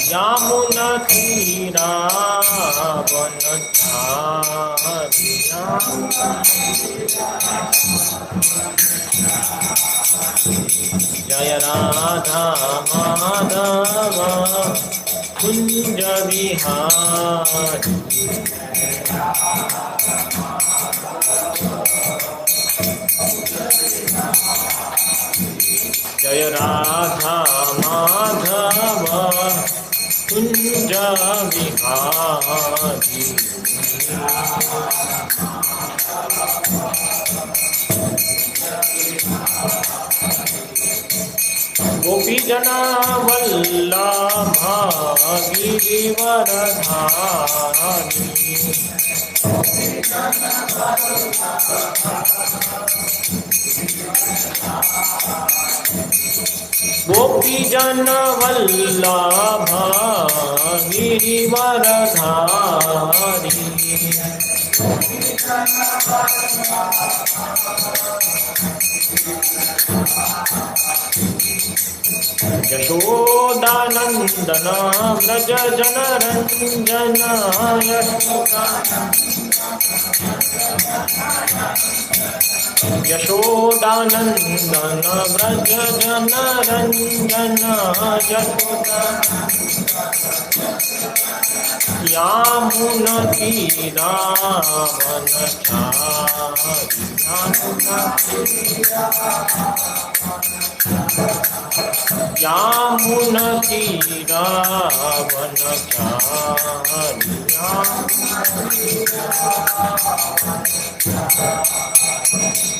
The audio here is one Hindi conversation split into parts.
यमुना तीरा वनचारिया जय राधा माधव कुंज विहारी जय राधा माधव कुंज विहारी गोपी जना वल्लभ गिरिवरधारी गोपी जन वल्लभ गिरिवरधारी यशोदानंदन व्रज जनरंजन यशोदानंदन व्रज जनरंजन यमुना तीरा वनचारी यमुना तीरा वनचारी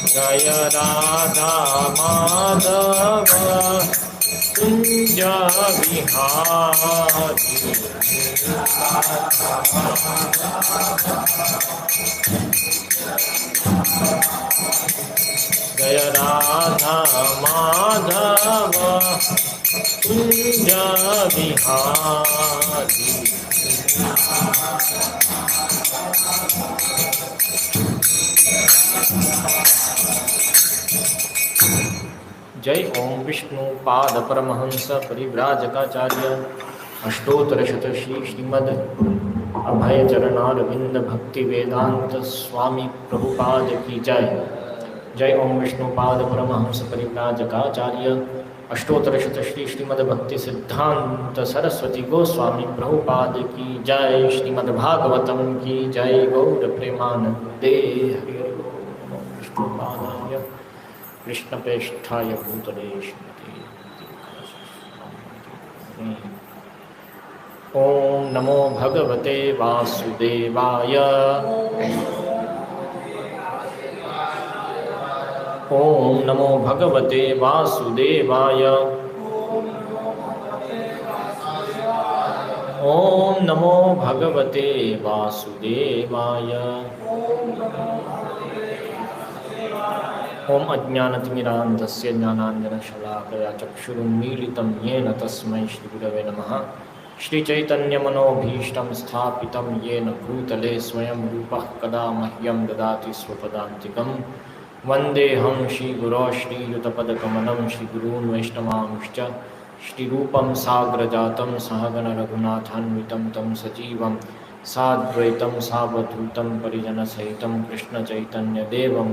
जय राधा माधव कुंज विहारी जय राधा माधव कुंज विहारी जय ओम विष्णु पाद परमहंस परिव्राजकाचार्य अष्टोत्तर शतश्री श्रीमद अभय चरणारविंद भक्ति वेदांत स्वामी प्रभुपाद की जय। जय ओम विष्णु पाद परमहंस परिव्राजकाचार्य अष्टोत्तर शतश्री श्रीमद भक्ति सिद्धांत सरस्वती गोस्वामी प्रभुपाद की जय। श्रीमद् भागवतम की जय। गौर प्रेमानंदे हरि हरि ओम विष्णु पादाय कृष्ण प्रेष्ठाय भूतले ओम नमो भगवते वासुदेवाय ओम नमो भगवते वासुदेवाय ओम नमो भगवते वासुदेवाय ओम अज्ञानतिमिरान्धस्य ज्ञानाञ्जनशलाकया चक्षुरुन्मीलितं येन तस्मै श्रीगुरवे नमः। श्रीचैतन्यमनोभीष्टं स्थापितं येन भूतले स्वयं रूपः कदा मह्यं ददाति स्वपदान्तिकं। वन्देऽहं श्रीगुरो श्रीयुतपदकमलं श्रीगुरून् वैष्णवांश्च श्रीरूपं साग्रजातं सहगणरघुनाथान्वितं तं सजीवं साद्वैतं सावधूतं परिजनसहितं कृष्णचैतन्यदेवं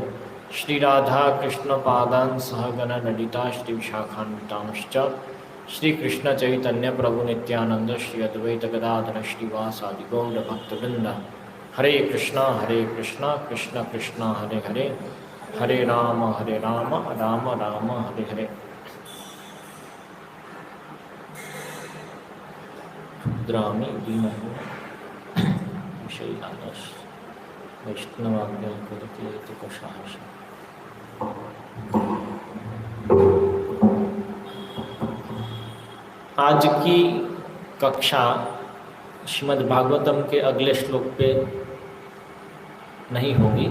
श्रीराधाकृष्णपादान् सहगणललिता श्रीविशाखान्वितांश्च श्रीकृष्णचैतन्यप्रभुनित्यानन्द श्री अद्वैतगदाधर श्रीवासादि गौरभक्तवृन्द। हरे कृष्णा कृष्ण कृष्ण हरे हरे, हरे राम राम राम हरे हरे। क्षुद्रामि दीनः विषयानश्च वैष्णवाज्ञा करते इति कषायः। आज की कक्षा श्रीमद् भागवतम के अगले श्लोक पे नहीं होगी,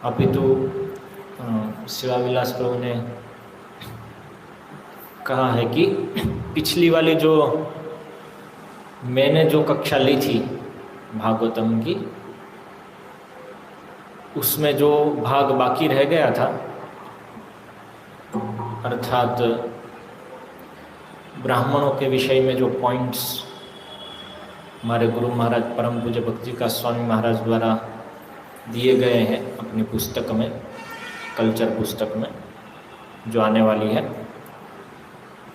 अपितु शिवाविलास प्रभु ने कहा है कि पिछली वाली जो मैंने जो कक्षा ली थी भागवतम की, उसमें जो भाग बाकी रह गया था, अर्थात ब्राह्मणों के विषय में जो पॉइंट्स हमारे गुरु महाराज परम पूज्य भक्ति का स्वामी महाराज द्वारा दिए गए हैं अपनी पुस्तक में, कल्चर पुस्तक में जो आने वाली है,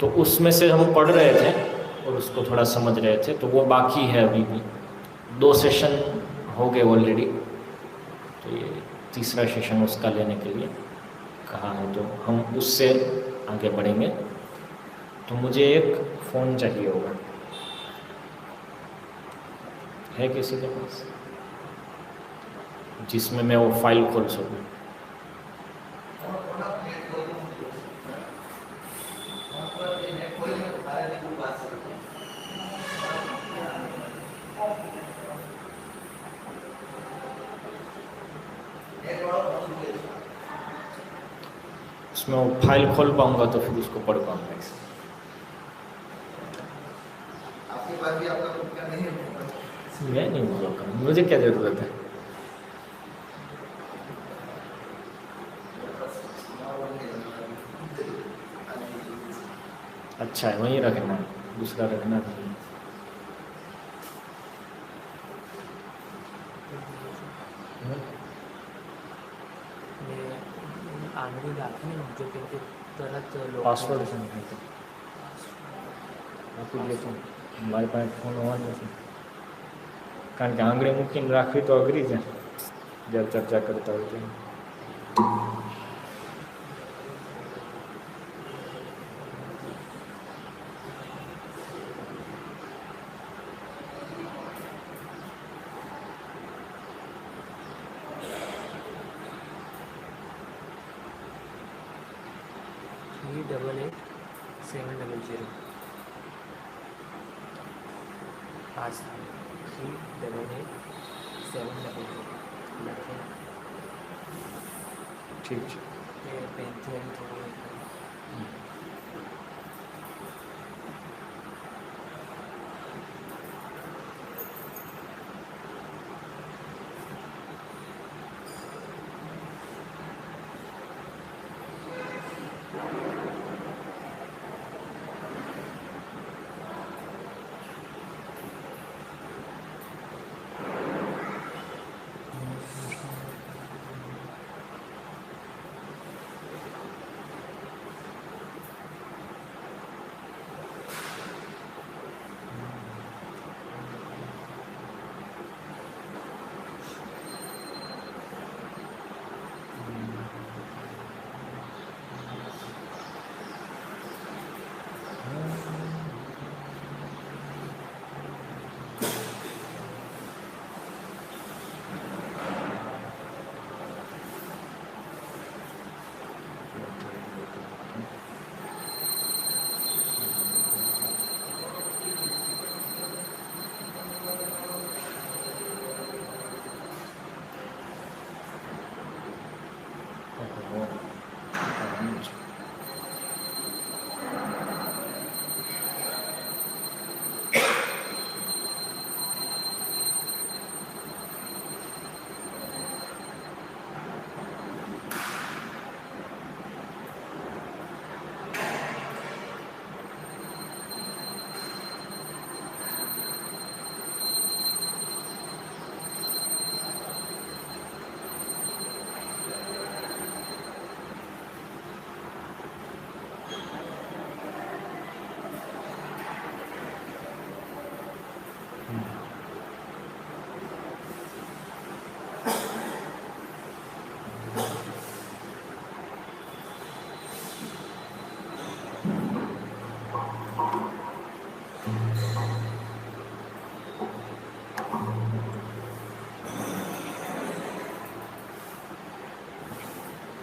तो उसमें से हम पढ़ रहे थे और उसको थोड़ा समझ रहे थे। तो वो बाकी है, अभी भी 2 सेशन हो गए ऑलरेडी, तो ये तीसरा सेशन उसका लेने के लिए कहा है, तो हम उससे आगे बढ़ेंगे। तो मुझे एक फ़ोन चाहिए होगा, है किसी के पास, जिसमें मैं वो फाइल खोल सकूँ? उसमें वो फाइल खोल पाऊंगा तो फिर उसको पढ़ पाऊंगा। आपके पास भी आपका खुद का नहीं है? मैं नहीं बोलूँगा, मुझे क्या ज़रूरत है। अच्छा है, वहीं रखना, दूसरा रखना नहीं। પાસવર્ડ છે મારી પાસે ફોન હોવાનો છે, કારણ કે આંગળી મૂકીને રાખવી તો અઘરી છે જ્યારે ચર્ચા કરતા હોય તો. ठीक है.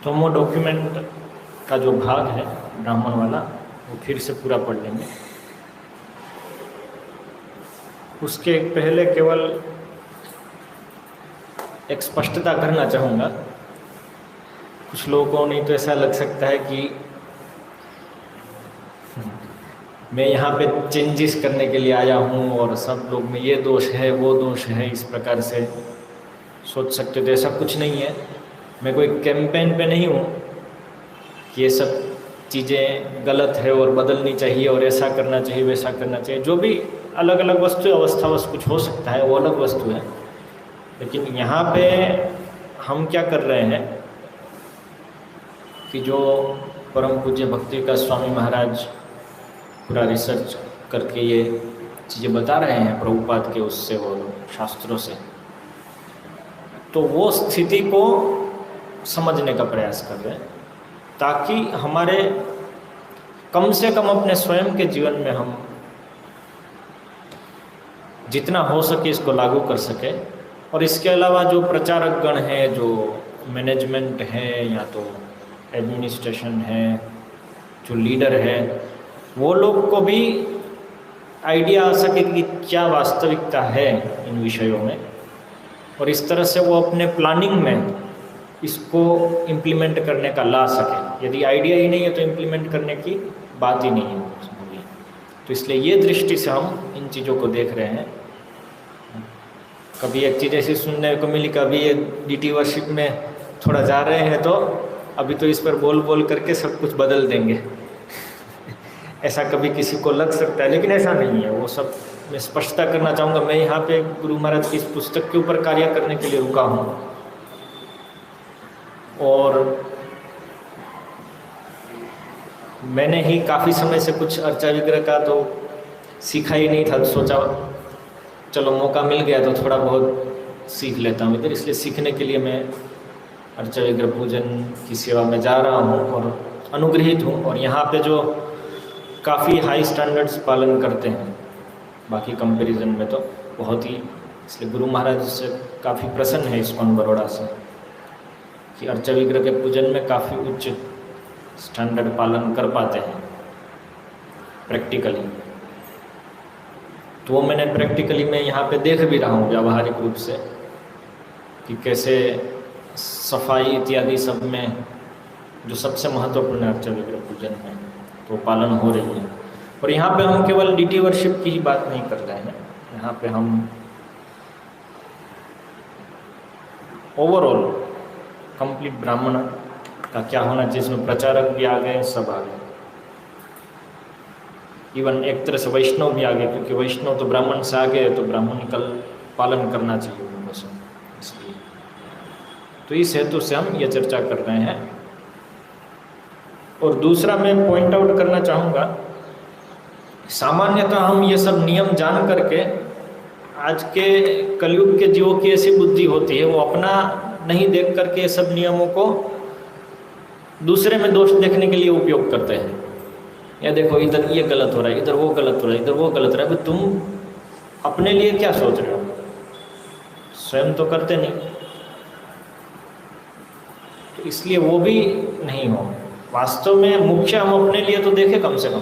तो वो डॉक्यूमेंट का जो भाग है ब्राह्मण वाला वो फिर से पूरा पढ़ लेंगे। उसके पहले केवल एक स्पष्टता करना चाहूँगा। कुछ लोगों को नहीं तो ऐसा लग सकता है कि मैं यहाँ पे चेंजेस करने के लिए आया हूँ और सब लोग में ये दोष है वो दोष है, इस प्रकार से सोच सकते हो। तो ऐसा कुछ नहीं है। मैं कोई कैंपेन पे नहीं हूँ कि ये सब चीज़ें गलत है और बदलनी चाहिए और ऐसा करना चाहिए वैसा करना चाहिए, जो भी अलग अलग वस्तु अवस्थावश कुछ हो सकता है वो अलग वस्तु है। लेकिन यहाँ पे हम क्या कर रहे हैं कि जो परम पूज्य भक्ति का स्वामी महाराज पूरा रिसर्च करके ये चीज़ें बता रहे हैं प्रभुपाद के उससे और शास्त्रों से, तो वो स्थिति को समझने का प्रयास कर रहे हैं ताकि हमारे कम से कम अपने स्वयं के जीवन में हम जितना हो सके इसको लागू कर सके। और इसके अलावा जो प्रचारक गण है, जो मैनेजमेंट है या तो एडमिनिस्ट्रेशन है, जो लीडर है, वो लोग को भी आइडिया आ सके कि क्या वास्तविकता है इन विषयों में, और इस तरह से वो अपने प्लानिंग में इसको इम्प्लीमेंट करने का ला सके। यदि आइडिया ही नहीं है तो इम्प्लीमेंट करने की बात ही नहीं है। तो इसलिए ये दृष्टि से हम इन चीज़ों को देख रहे हैं। कभी एक चीज़ ऐसी सुनने को मिली, कभी ये डीटी वर्शिप में थोड़ा जा रहे हैं तो अभी तो इस पर बोल बोल करके सब कुछ बदल देंगे ऐसा कभी किसी को लग सकता है, लेकिन ऐसा नहीं है। वो सब मैं स्पष्टता करना चाहूँगा। मैं यहाँ पे गुरु महाराज की इस पुस्तक के ऊपर कार्य करने के लिए रुका हूँ, और मैंने ही काफ़ी समय से कुछ अर्चा विग्रह का तो सीखा ही नहीं था, तो सोचा चलो मौका मिल गया तो थोड़ा बहुत सीख लेता हूँ इधर। इसलिए सीखने के लिए मैं अर्चा विग्रह पूजन की सेवा में जा रहा हूँ और अनुग्रहित हूँ। और यहाँ पे जो काफ़ी हाई स्टैंडर्ड्स पालन करते हैं बाकी कंपैरिजन में तो बहुत ही, इसलिए गुरु महाराज से काफ़ी प्रसन्न है इस्कॉन बड़ौदा से कि अर्चा विग्रह के पूजन में काफ़ी उच्च स्टैंडर्ड पालन कर पाते हैं प्रैक्टिकली। तो वो मैंने प्रैक्टिकली मैं यहाँ पे देख भी रहा हूँ व्यावहारिक रूप से कि कैसे सफाई इत्यादि सब में जो सबसे महत्वपूर्ण अर्चा विग्रह पूजन है तो पालन हो रही है। और यहाँ पे हम केवल डीटी वर्शिप की ही बात नहीं कर रहे हैं, यहाँ पे हम ओवरऑल कंप्लीट ब्राह्मण का क्या होना चाहिए, इसमें प्रचारक भी आ गए, सब आ गए, इवन एक तरह से वैष्णव भी आ गए, क्योंकि वैष्णव तो ब्राह्मण से आ गए तो ब्राह्मणिकल पालन करना चाहिए उनको सब। इसलिए तो इस हेतु से हम ये चर्चा कर रहे हैं। और दूसरा मैं पॉइंट आउट करना चाहूँगा, सामान्यतः हम ये सब नियम जान करके, आज के कलयुग के जीवों की ऐसी बुद्धि होती है वो अपना नहीं देख करके ये सब नियमों को दूसरे में दोष देखने के लिए उपयोग करते हैं। या देखो इधर ये गलत हो रहा है, इधर वो गलत हो रहा है, इधर वो गलत हो रहा है। तो तुम अपने लिए क्या सोच रहे हो, स्वयं तो करते नहीं। तो इसलिए वो भी नहीं हो। वास्तव में मुख्य हम अपने लिए तो देखें कम से कम।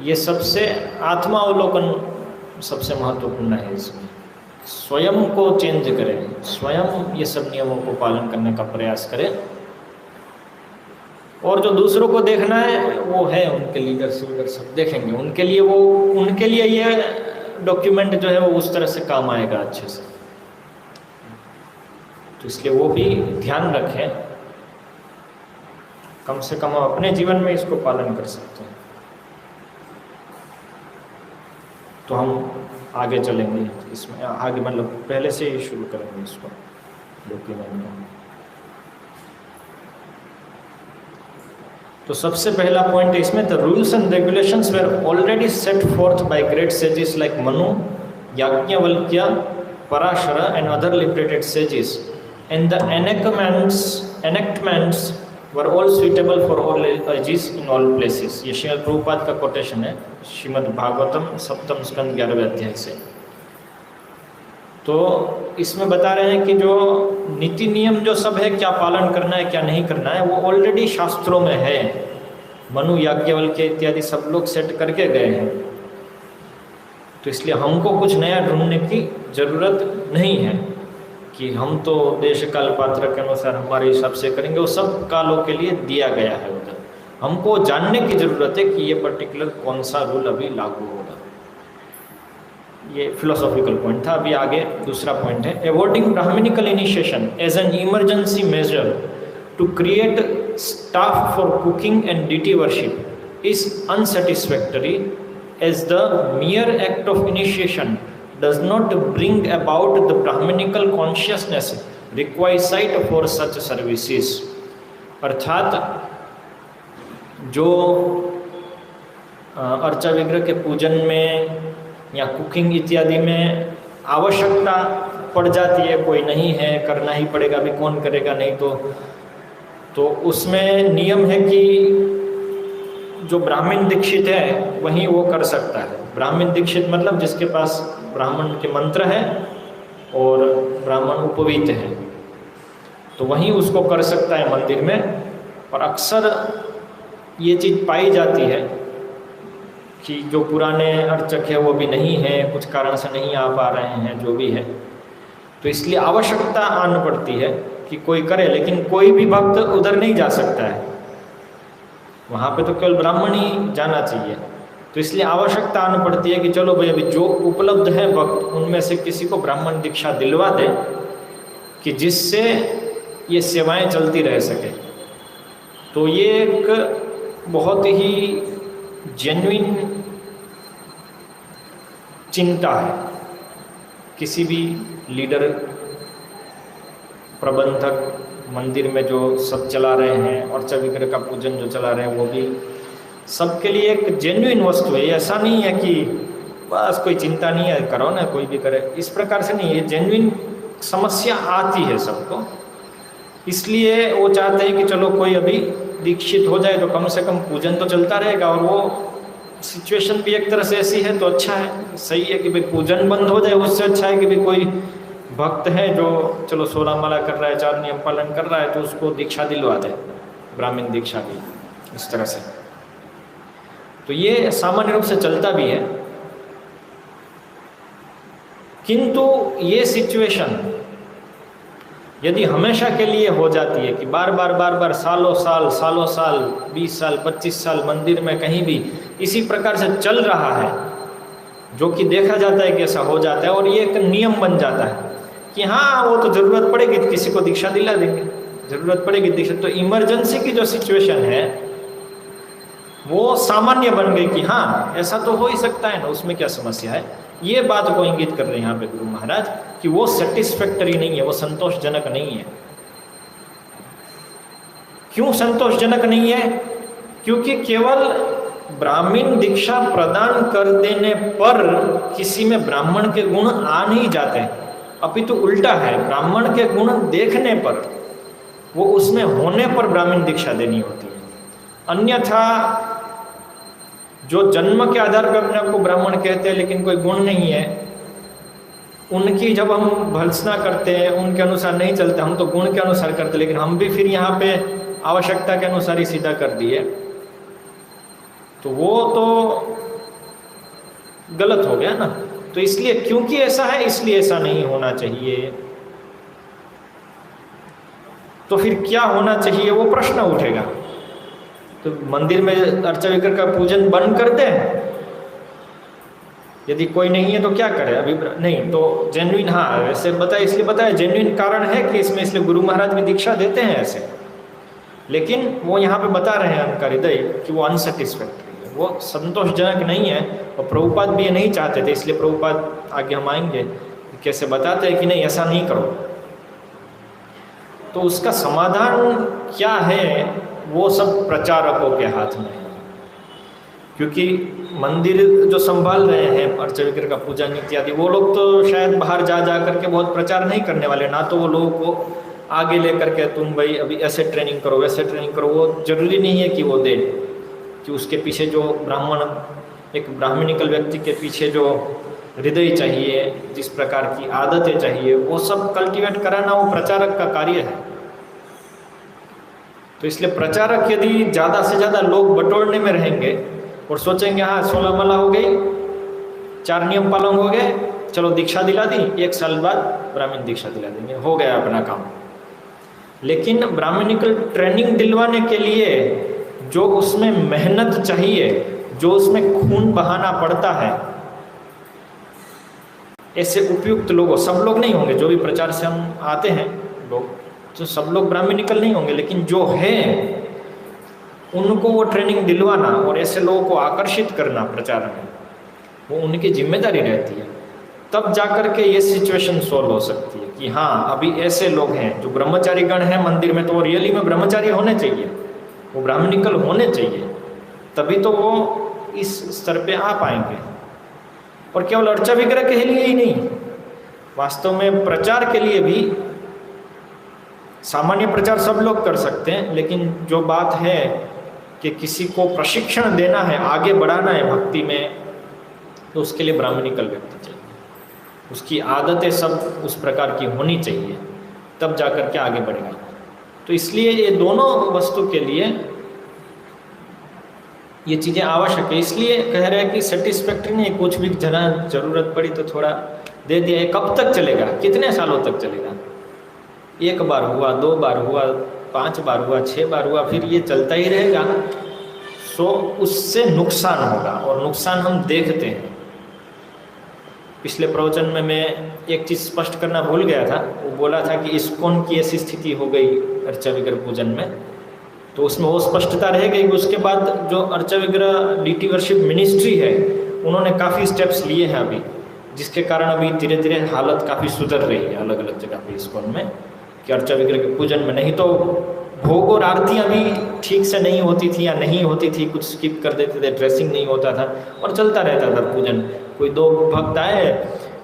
ये सबसे आत्मावलोकन सबसे महत्वपूर्ण है। इसमें स्वयं को चेंज करें, स्वयं ये सब नियमों को पालन करने का प्रयास करें। और जो दूसरों को देखना है वो है उनके लीडर्स सब देखेंगे, उनके लिए वो, उनके लिए ये डॉक्यूमेंट जो है वो उस तरह से काम आएगा अच्छे से। तो इसलिए वो भी ध्यान रखें, कम से कम हम अपने जीवन में इसको पालन कर सकते हैं। तो हम आगे चलेंगे इसमें, आगे मतलब पहले से ही शुरू करेंगे इसको डॉक्यूमेंट में। तो सबसे पहला पॉइंट है इसमें, the rules and regulations were already set forth by great sages like Manu, Yajnavalkya, Parashar and other liberated sages, and the enactments were all suitable for all ages in all places। ये श्रीमद् प्रभुपाद का कोटेशन है, श्रीमद् भागवतम सप्तम स्कंद 11वें अध्याय से। तो इसमें बता रहे हैं कि जो नीति नियम जो सब है, क्या पालन करना है क्या नहीं करना है, वो ऑलरेडी शास्त्रों में है। मनु, याज्ञवल्क्य इत्यादि सब लोग सेट करके गए हैं। तो इसलिए हमको कुछ नया ढूंढने की जरूरत नहीं है कि हम तो देश काल पात्र के अनुसार हमारे हिसाब से करेंगे। वो सब कालों के लिए दिया गया है उधर। हमको जानने की जरूरत है कि ये पर्टिकुलर कौन सा रूल अभी लागू होगा। ये फिलोसॉफिकल पॉइंट था। अभी आगे दूसरा पॉइंट है, avoiding Brahminical initiation as an emergency measure to create staff for cooking and deity worship is unsatisfactory, as the mere act of initiation does not bring about the Brahminical consciousness requisite for such services. अर्थात जो अर्चा विग्रह के पूजन में या कुकिंग इत्यादि में आवश्यकता पड़ जाती है, कोई नहीं है करना ही पड़ेगा, अभी कौन करेगा, नहीं तो उसमें नियम है कि जो ब्राह्मण दीक्षित है वही वो कर सकता है। ब्राह्मण दीक्षित मतलब जिसके पास ब्राह्मण के मंत्र है और ब्राह्मण उपवीत है, तो वही उसको कर सकता है मंदिर में। और अक्सर ये चीज़ पाई जाती है कि जो पुराने अर्चक है वो भी नहीं है, कुछ कारण से नहीं आ पा रहे हैं, जो भी है, तो इसलिए आवश्यकता आन पड़ती है कि कोई करे, लेकिन कोई भी भक्त उधर नहीं जा सकता है, वहाँ पे तो केवल ब्राह्मण ही जाना चाहिए। तो इसलिए आवश्यकता आन पड़ती है कि चलो भाई अभी जो उपलब्ध है भक्त, उनमें से किसी को ब्राह्मण दीक्षा दिलवा दे कि जिससे ये सेवाएं चलती रह सके। तो ये एक बहुत ही जेन्युइन चिंता है किसी भी लीडर, प्रबंधक, मंदिर में जो सब चला रहे हैं और अर्चा विग्रह का पूजन जो चला रहे हैं, वो भी सबके लिए एक जेन्युइन वस्तु है। ऐसा नहीं है कि बस कोई चिंता नहीं है, करो ना, कोई भी करे, इस प्रकार से नहीं है। जेन्युइन समस्या आती है सबको, इसलिए वो चाहते हैं कि चलो कोई अभी दीक्षित हो जाए तो कम से कम पूजन तो चलता रहेगा, और वो सिचुएशन भी एक तरह से ऐसी है तो अच्छा है, सही है कि भाई पूजन बंद हो जाए, उससे अच्छा है कि भाई कोई भक्त है जो चलो 16 माला कर रहा है, 4 नियम पालन कर रहा है, तो उसको दीक्षा दिलवा दे, ब्राह्मण दीक्षा की, इस तरह से। तो ये सामान्य रूप से चलता भी है, किंतु ये सिचुएशन यदि हमेशा के लिए हो जाती है कि बार बार सालों साल 20 साल 25 साल मंदिर में कहीं भी इसी प्रकार से चल रहा है, जो कि देखा जाता है कि ऐसा हो जाता है, और ये एक नियम बन जाता है कि हाँ वो तो ज़रूरत पड़ेगी तो किसी को दीक्षा दिला देंगे, ज़रूरत पड़ेगी दीक्षा। तो इमरजेंसी की जो सिचुएशन है वो सामान्य बन गई कि हाँ ऐसा तो हो ही सकता है ना, उसमें क्या समस्या है। ये बात को इंगित कर रहे हैं यहाँ पे गुरु महाराज कि वो सेटिस्फैक्टरी नहीं है, वो संतोषजनक नहीं है। क्यों संतोषजनक नहीं है? क्योंकि केवल ब्राह्मण दीक्षा प्रदान कर देने पर किसी में ब्राह्मण के गुण आ नहीं जाते, अपितु उल्टा है, ब्राह्मण के गुण देखने पर, वो उसमें होने पर ब्राह्मण दीक्षा देनी होती है। अन्यथा जो जन्म के आधार पर अपने आप को ब्राह्मण कहते हैं लेकिन कोई गुण नहीं है, उनकी जब हम भर्त्सना करते हैं, उनके अनुसार नहीं चलते, हम तो गुण के अनुसार करते, लेकिन हम भी फिर यहाँ पे आवश्यकता के अनुसार ही सीधा कर दिए, तो वो तो गलत हो गया ना। तो इसलिए क्योंकि ऐसा है इसलिए ऐसा नहीं होना चाहिए। तो फिर क्या होना चाहिए वो प्रश्न उठेगा। तो मंदिर में अर्चा विग्रह का पूजन बंद कर दें, यदि कोई नहीं है तो क्या करे? अभी नहीं तो जेन्युइन, हाँ वैसे बताए, इसलिए बताया जेन्युइन कारण है कि इसमें, इसलिए गुरु महाराज भी दीक्षा देते हैं ऐसे, लेकिन वो यहाँ पे बता रहे हैं उनका हृदय कि वो अनसेटिस्फैक्टरी है, वो संतोषजनक नहीं है। और प्रभुपाद भी ये नहीं चाहते थे, इसलिए प्रभुपाद आगे हम आएंगे कैसे बताते हैं कि नहीं ऐसा नहीं करो। तो उसका समाधान क्या है वो सब प्रचारकों के हाथ में है, क्योंकि मंदिर जो संभाल रहे हैं अर्चा विग्रह का पूजन इत्यादि, वो लोग तो शायद बाहर जा करके बहुत प्रचार नहीं करने वाले, ना तो वो लोगों को आगे लेकर के तुम भाई अभी ऐसे ट्रेनिंग करो वैसे ट्रेनिंग करो, वो जरूरी नहीं है कि वो दे, कि उसके पीछे जो ब्राह्मण, एक ब्राह्मणिकल व्यक्ति के पीछे जो हृदय चाहिए, जिस प्रकार की आदतें चाहिए, वो सब कल्टीवेट कराना वो प्रचारक का कार्य है। तो इसलिए प्रचारक यदि ज़्यादा से ज़्यादा लोग बटोरने में रहेंगे और सोचेंगे हाँ 16 माला हो गई, 4 नियम पालन हो गए, चलो दीक्षा दिला दी, 1 साल बाद ब्राह्मण दीक्षा दिला देंगे, हो गया अपना काम। लेकिन ब्राह्मणिकल ट्रेनिंग दिलवाने के लिए जो उसमें मेहनत चाहिए, जो उसमें खून बहाना पड़ता है, ऐसे उपयुक्त लोगों, सब लोग नहीं होंगे, जो भी प्रचार से हम आते हैं लोग, तो सब लोग ब्राह्मणिकल नहीं होंगे, लेकिन जो है उनको वो ट्रेनिंग दिलवाना और ऐसे लोगों को आकर्षित करना प्रचार में, वो उनकी जिम्मेदारी रहती है। तब जाकर के ये सिचुएशन सॉल्व हो सकती है कि हाँ अभी ऐसे लोग हैं जो ब्रह्मचारी गण हैं मंदिर में, तो वो रियली में ब्रह्मचारी होने चाहिए, वो ब्राह्मणिकल होने चाहिए, तभी तो वो इस स्तर पे आ पाएंगे। और केवल अर्चा विग्रह के लिए ही नहीं, वास्तव में प्रचार के लिए भी सामान्य प्रचार सब लोग कर सकते हैं, लेकिन जो बात है कि किसी को प्रशिक्षण देना है, आगे बढ़ाना है भक्ति में, तो उसके लिए ब्राह्मणिकल व्यक्ति चाहिए, उसकी आदतें सब उस प्रकार की होनी चाहिए, तब जाकर के आगे बढ़ेगा। तो इसलिए ये दोनों वस्तु के लिए ये चीज़ें आवश्यक है। इसलिए कह रहे हैं कि सेटिस्फैक्ट्री नहीं, कुछ भी जना जरूरत पड़ी तो थोड़ा दे दिया। ये कब तक चलेगा, कितने सालों तक चलेगा? एक बार हुआ, 2 बार हुआ, 5 बार हुआ, 6 बार हुआ, फिर ये चलता ही रहेगा। सो उससे नुकसान होगा, और नुकसान हम देखते हैं। पिछले प्रवचन में मैं एक चीज़ स्पष्ट करना भूल गया था, वो बोला था कि इस्कॉन की ऐसी स्थिति हो गई अर्चा विग्रह पूजन में, तो उसमें वो स्पष्टता रह गई। उसके बाद जो अर्चा विग्रह डीटी वर्शिप मिनिस्ट्री है, उन्होंने काफ़ी स्टेप्स लिए हैं अभी, जिसके कारण अभी धीरे धीरे हालत काफ़ी सुधर रही है अलग अलग जगह पे इस्कॉन में, कि अर्चा विग्रह के पूजन में। नहीं तो भोग और आरतियाँ भी ठीक से नहीं होती थी या नहीं होती थी, कुछ स्किप कर देते थे, ड्रेसिंग नहीं होता था और चलता रहता था पूजन। कोई 2 भक्त आए,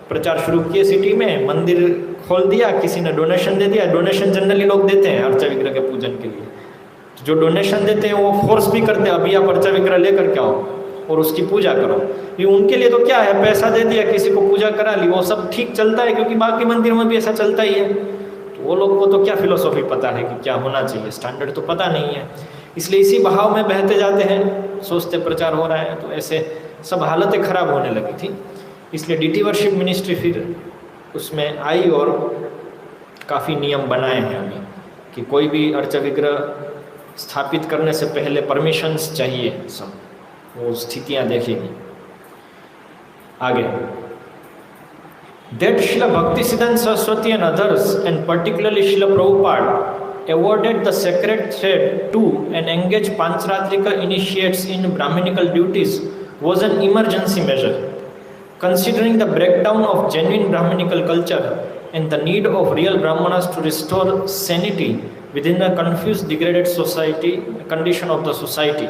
प्रचार शुरू किए सिटी में, मंदिर खोल दिया, किसी ने डोनेशन दे दिया। डोनेशन जनरली लोग देते हैं अर्चा विग्रह के पूजन के लिए, जो डोनेशन देते हैं वो फोर्स भी करते हैं, अभी आप अर्चा विग्रह लेकर के आओ और उसकी पूजा करो। ये उनके लिए तो क्या है, पैसा दे दिया, किसी को पूजा करा ली, वो सब ठीक चलता है, क्योंकि बाकी मंदिर में भी ऐसा चलता ही है। तो वो लोग को तो क्या फिलोसॉफी पता है कि क्या होना चाहिए, स्टैंडर्ड तो पता नहीं है। इसलिए इसी बहाव में बहते जाते हैं, सोचते प्रचार हो रहा है, तो ऐसे सब हालतें खराब होने लगी थी। इसलिए डीटी वर्शिप मिनिस्ट्री फिर उसमें आई और काफ़ी नियम बनाए हैं अभी, कि कोई भी अर्चा विग्रह स्थापित करने से पहले परमिशंस चाहिए, सब वो स्थितियां देखेगी। आगे, that Srila Bhaktisiddhanta Saraswati and others, and particularly Srila Prabhupada, awarded the sacred thread to and engaged Pancharatrika initiates in Brahminical duties was an emergency measure, considering the breakdown of genuine Brahminical culture and the need of real Brahmanas to restore sanity within the confused, degraded society condition of the society.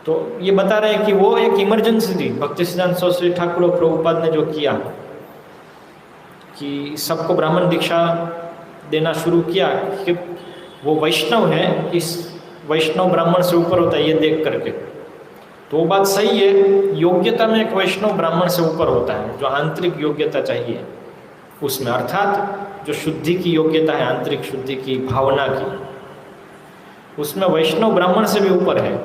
तो ये बता रहे हैं कि वो एक इमरजेंसी थी भक्तिसिद्धांत सरस्वती ठाकुर और प्रभुपाद ने जो किया, कि सबको ब्राह्मण दीक्षा देना शुरू किया, कि वो वैष्णव है, इस वैष्णव ब्राह्मण से ऊपर होता है, ये देख करके। तो वो बात सही है, योग्यता में एक वैष्णव ब्राह्मण से ऊपर होता है, जो आंतरिक योग्यता चाहिए उसमें, अर्थात जो शुद्धि की योग्यता है, आंतरिक शुद्धि की, भावना की, उसमें वैष्णव ब्राह्मण से भी ऊपर है।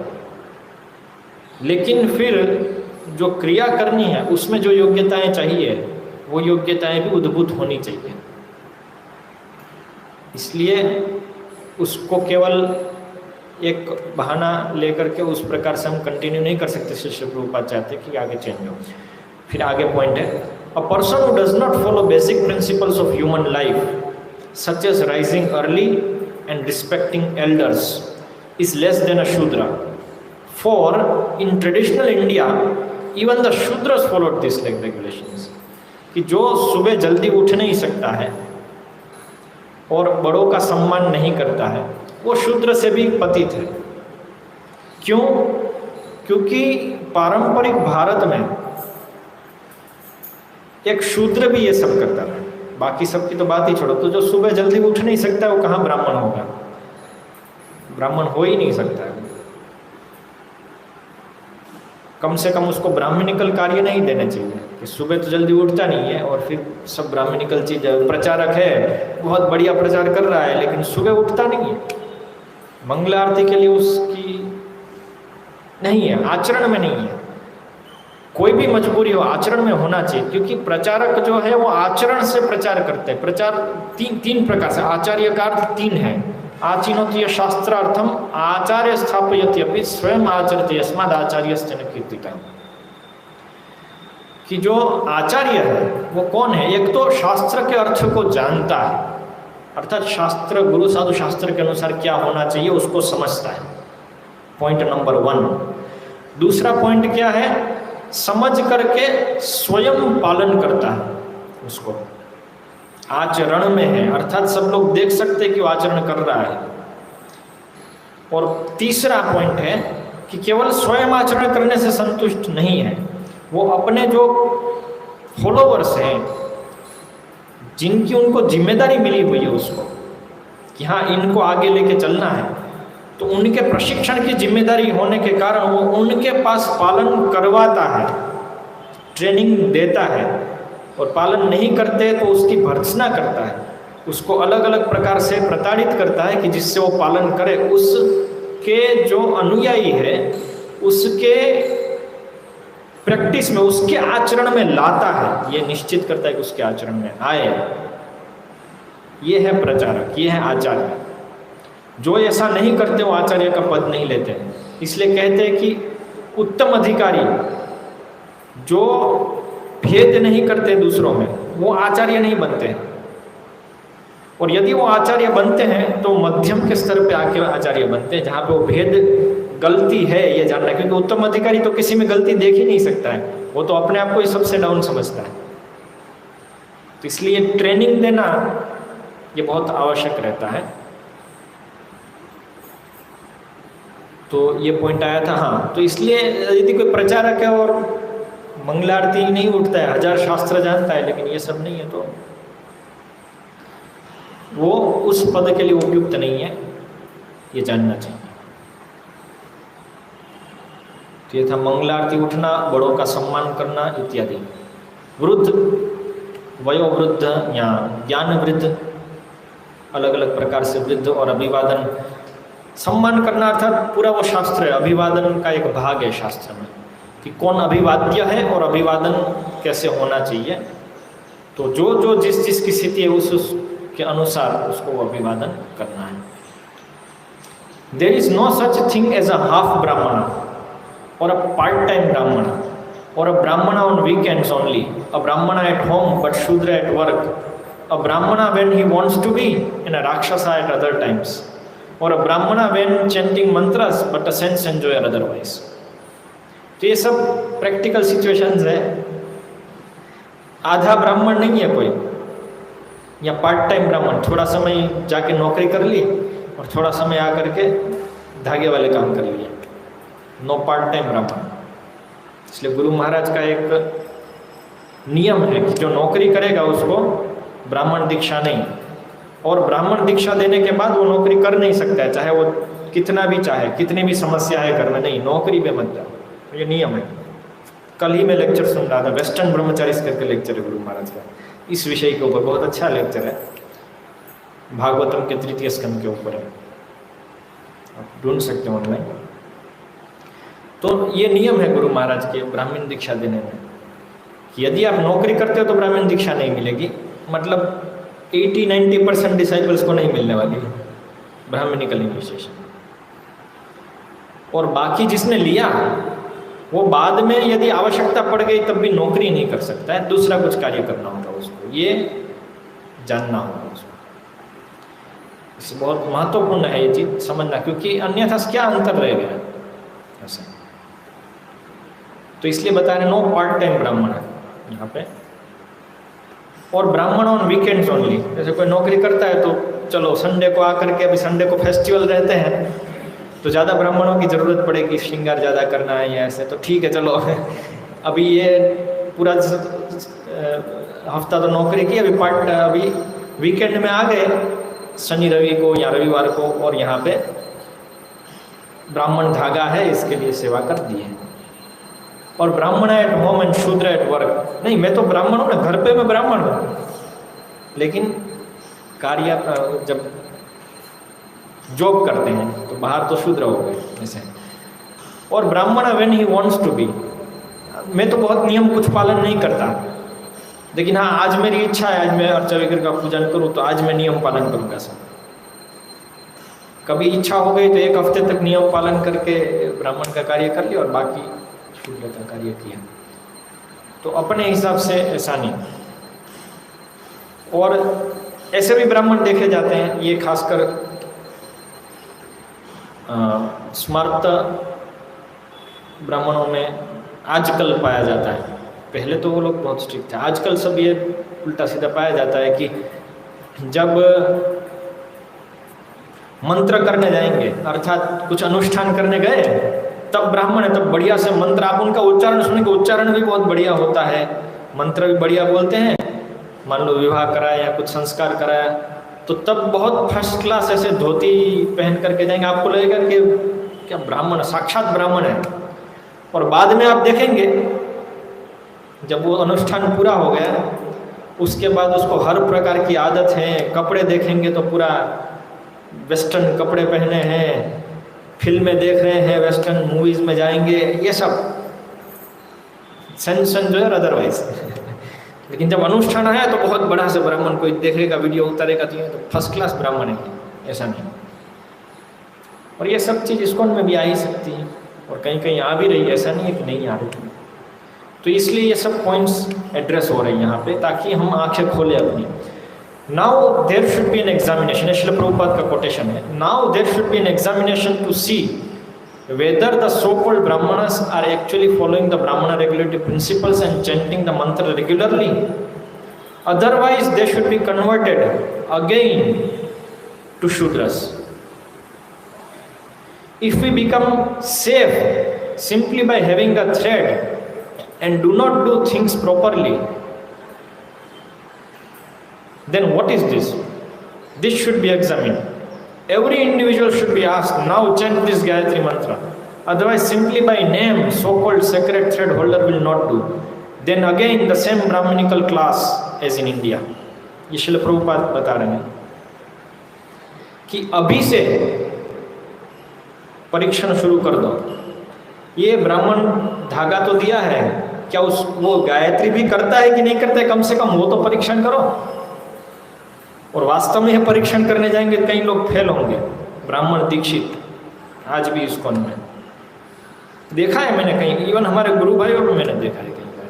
लेकिन फिर जो क्रिया करनी है उसमें जो योग्यताएं चाहिए, वो योग्यताएं भी उद्भूत होनी चाहिए। इसलिए उसको केवल एक बहाना लेकर के उस प्रकार से हम कंटिन्यू नहीं कर सकते। शिष्य प्रभुपाद चाहते कि आगे चेंज हो। फिर आगे पॉइंट है, a person who does not follow basic principles of human life such as rising early and respecting elders is less than a Shudra. For in traditional India even the Shudras followed this like regulations, कि जो सुबह जल्दी उठ नहीं सकता है और बड़ों का सम्मान नहीं करता है, वो शूद्र से भी पतित है। क्यों? क्योंकि पारंपरिक भारत में एक शूद्र भी ये सब करता है, बाकी सबकी तो बात ही छोड़ो। तो जो सुबह जल्दी उठ नहीं सकता है वो कहाँ ब्राह्मण होगा? ब्राह्मण हो ही नहीं सकता है। कम से कम उसको ब्राह्मणिकल कार्य नहीं देने चाहिए कि सुबह तो जल्दी उठता नहीं है और फिर सब ब्राह्मणिकल चीज, प्रचारक है, बहुत बढ़िया प्रचार कर रहा है, लेकिन सुबह उठता नहीं है, मंगल आरती के लिए उसकी नहीं है, आचरण में नहीं है। कोई भी मजबूरी हो, आचरण में होना चाहिए, क्योंकि प्रचारक जो है वो आचरण से प्रचार करते हैं। प्रचार तीन प्रकार से, आचार्य का अर्थ 3 है। आचिनोति शास्त्रार्थम आचार्य स्थापयति अपि स्वयं आचरति यस्माद् आचार्यस्य न कीर्तितम्। कि जो आचार्य है वो कौन है। एक तो शास्त्र के अर्थ को जानता है, अर्थात शास्त्र, गुरु साधु शास्त्र के अनुसार क्या होना चाहिए उसको समझता है, पॉइंट नंबर 1। दूसरा पॉइंट क्या है, समझ करके स्वयं पालन करता है उसको, आचरण में है, अर्थात सब लोग देख सकते हैं कि वो आचरण कर रहा है। और तीसरा पॉइंट है कि केवल स्वयं आचरण करने से संतुष्ट नहीं है, वो अपने जो फॉलोवर्स हैं, जिनकी उनको जिम्मेदारी मिली हुई है उसको कि हाँ इनको आगे लेके चलना है, तो उनके प्रशिक्षण की जिम्मेदारी होने के कारण वो उनके पास पालन करवाता है, ट्रेनिंग देता है, और पालन नहीं करते तो उसकी भर्त्सना करता है, उसको अलग अलग प्रकार से प्रताड़ित करता है कि जिससे वो पालन करे। उसके जो अनुयायी है उसके प्रैक्टिस में, उसके आचरण में लाता है, ये निश्चित करता है कि उसके आचरण में आए। ये है प्रचारक, ये है आचार्य। जो ऐसा नहीं करते वो आचार्य का पद नहीं लेते हैं। इसलिए कहते हैं कि उत्तम अधिकारी जो भेद नहीं करते दूसरों में, वो आचार्य नहीं बनते हैं। और यदि वो आचार्य बनते हैं तो मध्यम के स्तर पे आके आचार्य बनते हैं, जहाँ पे वो भेद, गलती है ये जानना, क्योंकि उत्तम अधिकारी तो किसी में गलती देख ही नहीं सकता है, वो तो अपने आप को ही सबसे डाउन समझता है। तो इसलिए ट्रेनिंग देना ये बहुत आवश्यक रहता है। तो ये पॉइंट आया था। हाँ, तो इसलिए यदि कोई प्रचारक है और मंगलारती नहीं उठता है, 1000 शास्त्र जानता है, लेकिन ये सब नहीं है, तो वो उस पद के लिए उपयुक्त नहीं है, ये जानना चाहिए। तो ये था मंगलारती उठना, बड़ों का सम्मान करना इत्यादि। वृद्ध, वयोवृद्ध या ज्ञान वृद्ध, अलग अलग प्रकार से वृद्ध और अभिवादन, सम्मान करना अर्थात पूरा वो शास्त्र है, अभिवादन का एक भाग है शास्त्र में कि कौन अभिवाद्य है और अभिवादन कैसे होना चाहिए। तो जो जो जिस की स्थिति है उसके अनुसार उसको अभिवादन करना है। There is no such thing as a half Brahmin or a part-time brahmana or a brahmana on weekends only, a brahmana at home but shudra at work, a brahmana when he wants to be and a rakshasa at other times, or a brahmana when chanting mantras but a sense enjoyer otherwise. तो ये सब प्रैक्टिकल सिचुएशंस है। आधा ब्राह्मण नहीं है कोई, या पार्ट टाइम ब्राह्मण, थोड़ा समय जाके नौकरी कर ली और थोड़ा समय आकर के धागे वाले काम कर लिए, नो पार्ट टाइम ब्राह्मण। इसलिए गुरु महाराज का एक नियम है कि जो नौकरी करेगा उसको ब्राह्मण दीक्षा नहीं, और ब्राह्मण दीक्षा देने के बाद वो नौकरी कर नहीं सकता है, चाहे वो कितना भी चाहे, कितनी भी समस्या है घर में, नहीं, नौकरी पे मत जाओ, ये नियम है। कल ही मैं लेक्चर सुन रहा था, वेस्टर्न ब्रह्मचारीज करके लेक्चर है गुरु महाराज का, इस विषय के ऊपर बहुत अच्छा लेक्चर है, भागवतम के 3य स्कंद के ऊपर है, आप ढूंढ सकते हो ऑनलाइन। तो ये नियम है गुरु महाराज के ब्राह्मण दीक्षा देने में कि यदि आप नौकरी करते हो तो ब्राह्मण दीक्षा नहीं मिलेगी, मतलब 80-90% डिसाइपल्स को नहीं मिलने वाली है ब्राह्मणिकल इनिशिएशन। और बाकी जिसने लिया वो बाद में यदि आवश्यकता पड़ गई तब भी नौकरी नहीं कर सकता है, दूसरा कुछ कार्य करना होगा उसको, ये जानना होगा उसको। इससे बहुत महत्वपूर्ण है ये चीज़ समझना, क्योंकि अन्यथा क्या अंतर रह गया ऐसा। तो इसलिए बता रहे नो पार्ट टाइम ब्राह्मण है यहाँ पे, और ब्राह्मण ऑन वीकेंड्स ओनली। जैसे कोई नौकरी करता है तो चलो संडे को आकर के, अभी संडे को फेस्टिवल रहते हैं तो ज़्यादा ब्राह्मणों की ज़रूरत पड़ेगी, श्रृंगार ज़्यादा करना है या ऐसे, तो ठीक है चलो अभी ये पूरा हफ्ता तो नौकरी की, अभी वीकेंड में आ गए शनि रवि को या रविवार को, और यहाँ पे ब्राह्मण धागा है इसके लिए सेवा कर दी है। और ब्राह्मण एट होम एंड शूद्र एट वर्क, नहीं मैं तो ब्राह्मण हूँ ना, घर पे मैं ब्राह्मण हूँ, लेकिन कार्य जब जॉब करते हैं तो बाहर तो शूद्र हो गए ऐसे। और Brahmin when he wants to be, मैं तो बहुत नियम कुछ पालन नहीं करता, लेकिन हाँ आज मेरी इच्छा है, आज मैं अर्चा विग्रह का पूजन करूँ तो आज मैं नियम पालन करूँगा सब। कभी इच्छा हो गई तो 1 हफ्ते तक नियम पालन करके ब्राह्मण का कार्य कर लिया और बाकी शूद्र का कार्य किया। तो अपने हिसाब से ऐसा नहीं। और ऐसे भी ब्राह्मण देखे जाते हैं, ये खासकर स्मार्त ब्राह्मणों में आजकल पाया जाता है। पहले तो वो लोग बहुत स्ट्रिक्ट थे, आजकल सब ये उल्टा सीधा पाया जाता है कि जब मंत्र करने जाएंगे अर्थात कुछ अनुष्ठान करने गए, तब ब्राह्मण है तब बढ़िया से मंत्र, आप उनका उच्चारण सुनेंगे, उच्चारण भी बहुत बढ़िया होता है, मंत्र भी बढ़िया बोलते हैं। मान लो विवाह कराया या कुछ संस्कार कराया तो तब बहुत फर्स्ट क्लास ऐसे धोती पहन करके जाएंगे, आपको लगेगा कि क्या ब्राह्मण, साक्षात ब्राह्मण है। और बाद में आप देखेंगे जब वो अनुष्ठान पूरा हो गया उसके बाद उसको हर प्रकार की आदत है, कपड़े देखेंगे तो पूरा वेस्टर्न कपड़े पहने हैं, फिल्में देख रहे हैं, वेस्टर्न मूवीज में जाएंगे, ये सब सेंसन जो है अदरवाइज। लेकिन जब अनुष्ठान है तो बहुत बड़ा से ब्राह्मण कोई देखेगा, वीडियो उतारेगा तो फर्स्ट क्लास ब्राह्मण है, ऐसा नहीं। और ये सब चीज़ इस्कॉन में भी आ ही सकती है और कहीं कहीं आ भी रही है, ऐसा नहीं है कि नहीं आ रही। तो इसलिए ये सब पॉइंट्स एड्रेस हो रहे हैं यहाँ पे ताकि हम आंखें खोले अपनी। Now there should be an examination, Srila Prabhupada का कोटेशन है, now there should be an examination to see whether the so-called brahmanas are actually following the brahmana regulative principles and chanting the mantra regularly. Otherwise they should be converted again to shudras. If we become safe simply by having a thread and do not do things properly, then what is this? This should be examined. Every individual should be asked, now chant this Gayatri mantra. Otherwise, simply by name, so-called sacred thread holder will not do. Then again, the same Brahmanical class as in India. ये श्रील प्रभुपाद बता रहे हैं कि अभी से परीक्षण शुरू कर दो। ये ब्राह्मण धागा तो दिया है, क्या वो गायत्री भी करता है कि नहीं करता है, कम से कम वो तो परीक्षण करो। और वास्तव में यह परीक्षण करने जाएंगे कई लोग फेल होंगे। ब्राह्मण दीक्षित आज भी इस्कॉन में देखा है मैंने, कहीं इवन हमारे गुरु भाइयों में मैंने देखा है कई बार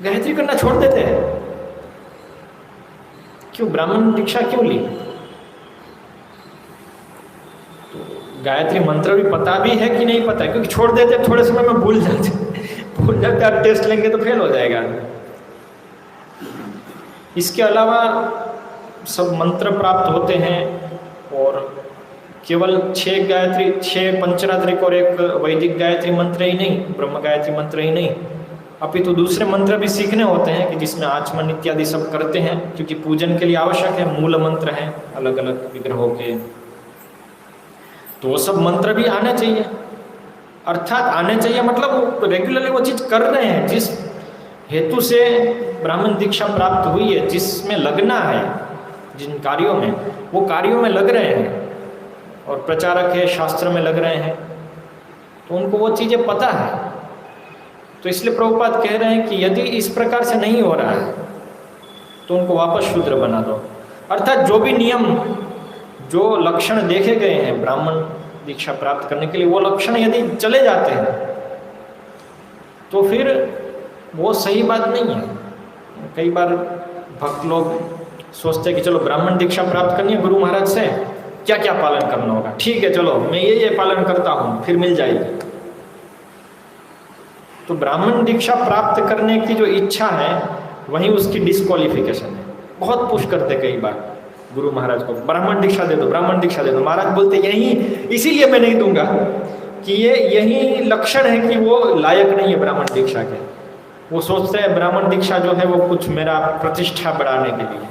गायत्री करना छोड़ देते हैं। क्यों? ब्राह्मण दीक्षा क्यों ली? तो गायत्री मंत्र भी पता भी है कि नहीं पता है, क्योंकि छोड़ देते थोड़े समय में भूल जाते आप टेस्ट लेंगे तो फेल हो जाएगा। इसके अलावा सब मंत्र प्राप्त होते हैं और केवल 6 गायत्री, 6 पंचरात्रिक और 1 वैदिक गायत्री मंत्र ही नहीं, ब्रह्म गायत्री मंत्र ही नहीं, अपितु तो दूसरे मंत्र भी सीखने होते हैं कि जिसमें आचमन इत्यादि सब करते हैं, क्योंकि पूजन के लिए आवश्यक है। मूल मंत्र हैं अलग अलग विग्रहों के, तो वो सब मंत्र भी आने चाहिए। अर्थात आने चाहिए मतलब वो रेगुलरली वो चीज़ कर रहे हैं, जिस हेतु से ब्राह्मण दीक्षा प्राप्त हुई है, जिसमें लगना है, जिन कार्यों में, वो कार्यों में लग रहे हैं और प्रचारक है, शास्त्र में लग रहे हैं, तो उनको वो चीज़ें पता है। तो इसलिए प्रभुपाद कह रहे हैं कि यदि इस प्रकार से नहीं हो रहा है तो उनको वापस शूद्र बना दो। अर्थात जो भी नियम, जो लक्षण देखे गए हैं ब्राह्मण दीक्षा प्राप्त करने के लिए, वो लक्षण यदि चले जाते हैं तो फिर वो सही बात नहीं है। कई बार भक्त लोग सोचते हैं कि चलो ब्राह्मण दीक्षा प्राप्त करनी है गुरु महाराज से, क्या क्या पालन करना होगा, ठीक है चलो मैं ये पालन करता हूँ, फिर मिल जाएगी। तो ब्राह्मण दीक्षा प्राप्त करने की जो इच्छा है वहीं उसकी डिस्क्वालिफिकेशन है। बहुत पुश करते कई बार गुरु महाराज को, ब्राह्मण दीक्षा दे दो, ब्राह्मण दीक्षा दे दो। महाराज बोलते यही, इसीलिए मैं नहीं दूंगा कि ये यही लक्षण है कि वो लायक नहीं है ब्राह्मण दीक्षा के। वो सोचते हैं ब्राह्मण दीक्षा जो है वो कुछ मेरा प्रतिष्ठा बढ़ाने के लिए,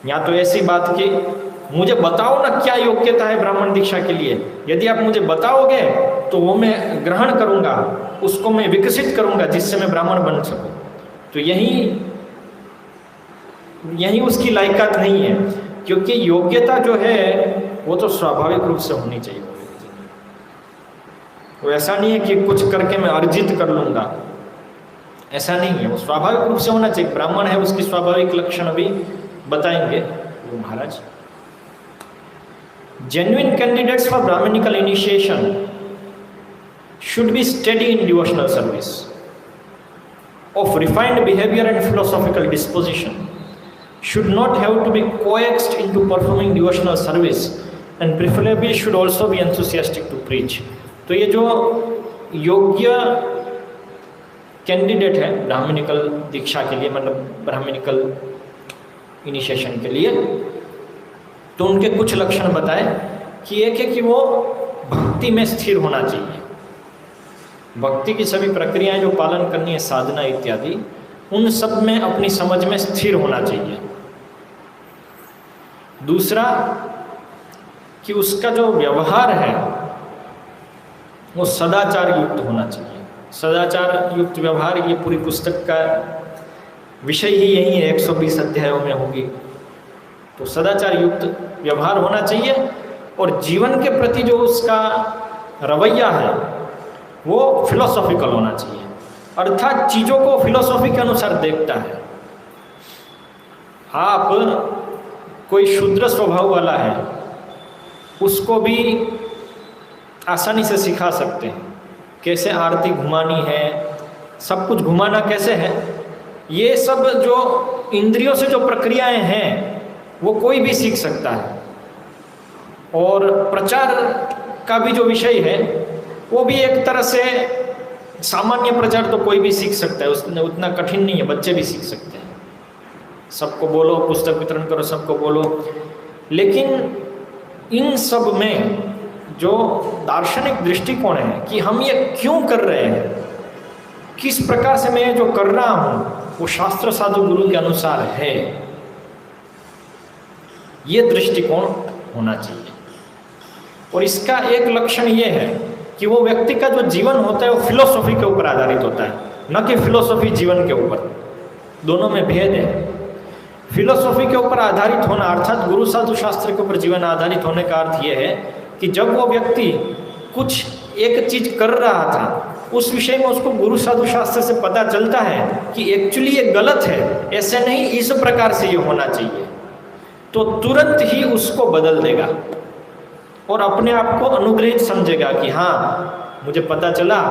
या तो ऐसी बात कि मुझे बताओ ना क्या योग्यता है ब्राह्मण दीक्षा के लिए, यदि आप मुझे बताओगे तो वो मैं ग्रहण करूंगा, उसको मैं विकसित करूंगा जिससे मैं ब्राह्मण बन सकूं। तो यही उसकी लायकात नहीं है, क्योंकि योग्यता जो है वो तो स्वाभाविक रूप से होनी चाहिए। वो ऐसा नहीं है कि कुछ करके मैं अर्जित कर लूंगा, ऐसा नहीं है, वो स्वाभाविक रूप से होना चाहिए। ब्राह्मण है उसकी स्वाभाविक लक्षण भी बताएंगे वो महाराज। Genuine candidates for Brahmanical initiation should be steady in devotional service. of refined behavior and philosophical disposition should not have to be coaxed into performing devotional service and preferably should also be enthusiastic to preach. तो ये जो योग्य कैंडिडेट है ब्राह्मणिकल दीक्षा के लिए, मतलब ब्राह्मणिकल इनिशिएशन के लिए, तो उनके कुछ लक्षण बताए कि एक है कि वो भक्ति में स्थिर होना चाहिए। भक्ति की सभी प्रक्रियाएं जो पालन करनी है, साधना इत्यादि, उन सब में अपनी समझ में स्थिर होना चाहिए। दूसरा कि उसका जो व्यवहार है वो सदाचार युक्त होना चाहिए। सदाचार युक्त व्यवहार, ये पूरी पुस्तक का विषय ही यही है, 120 अध्यायों में होगी। तो सदाचार युक्त व्यवहार होना चाहिए और जीवन के प्रति जो उसका रवैया है वो फिलोसॉफिकल होना चाहिए, अर्थात चीज़ों को फिलोसॉफी के अनुसार देखता है। आप कोई शूद्र स्वभाव वाला है, उसको भी आसानी से सिखा सकते हैं कैसे आरती घुमानी है, सब कुछ घुमाना कैसे है। ये सब जो इंद्रियों से जो प्रक्रियाएं हैं वो कोई भी सीख सकता है। और प्रचार का भी जो विषय है वो भी एक तरह से सामान्य प्रचार तो कोई भी सीख सकता है, उसने उतना कठिन नहीं है, बच्चे भी सीख सकते हैं। सबको बोलो, पुस्तक वितरण करो, सबको बोलो। लेकिन इन सब में जो दार्शनिक दृष्टिकोण है कि हम ये क्यों कर रहे हैं, किस प्रकार से मैं जो कर रहा हूँ वो शास्त्र साधु गुरु के अनुसार है, ये दृष्टिकोण होना चाहिए। और इसका एक लक्षण ये है कि वो व्यक्ति का जो जीवन होता है वो फिलोसॉफी के ऊपर आधारित होता है, न कि फिलोसॉफी जीवन के ऊपर। दोनों में भेद है। फिलोसॉफी के ऊपर आधारित होना अर्थात गुरु साधु शास्त्र के ऊपर जीवन आधारित होने का अर्थ ये है कि जब वो व्यक्ति कुछ एक चीज कर रहा था, उस विषय में उसको गुरु साधु शास्त्र से पता चलता है कि एक्चुअली ये गलत है, ऐसे नहीं, इस प्रकार से ये होना चाहिए, तो तुरंत ही उसको बदल देगा और अपने आप को अनुग्रहित समझेगा कि हाँ, मुझे पता चला,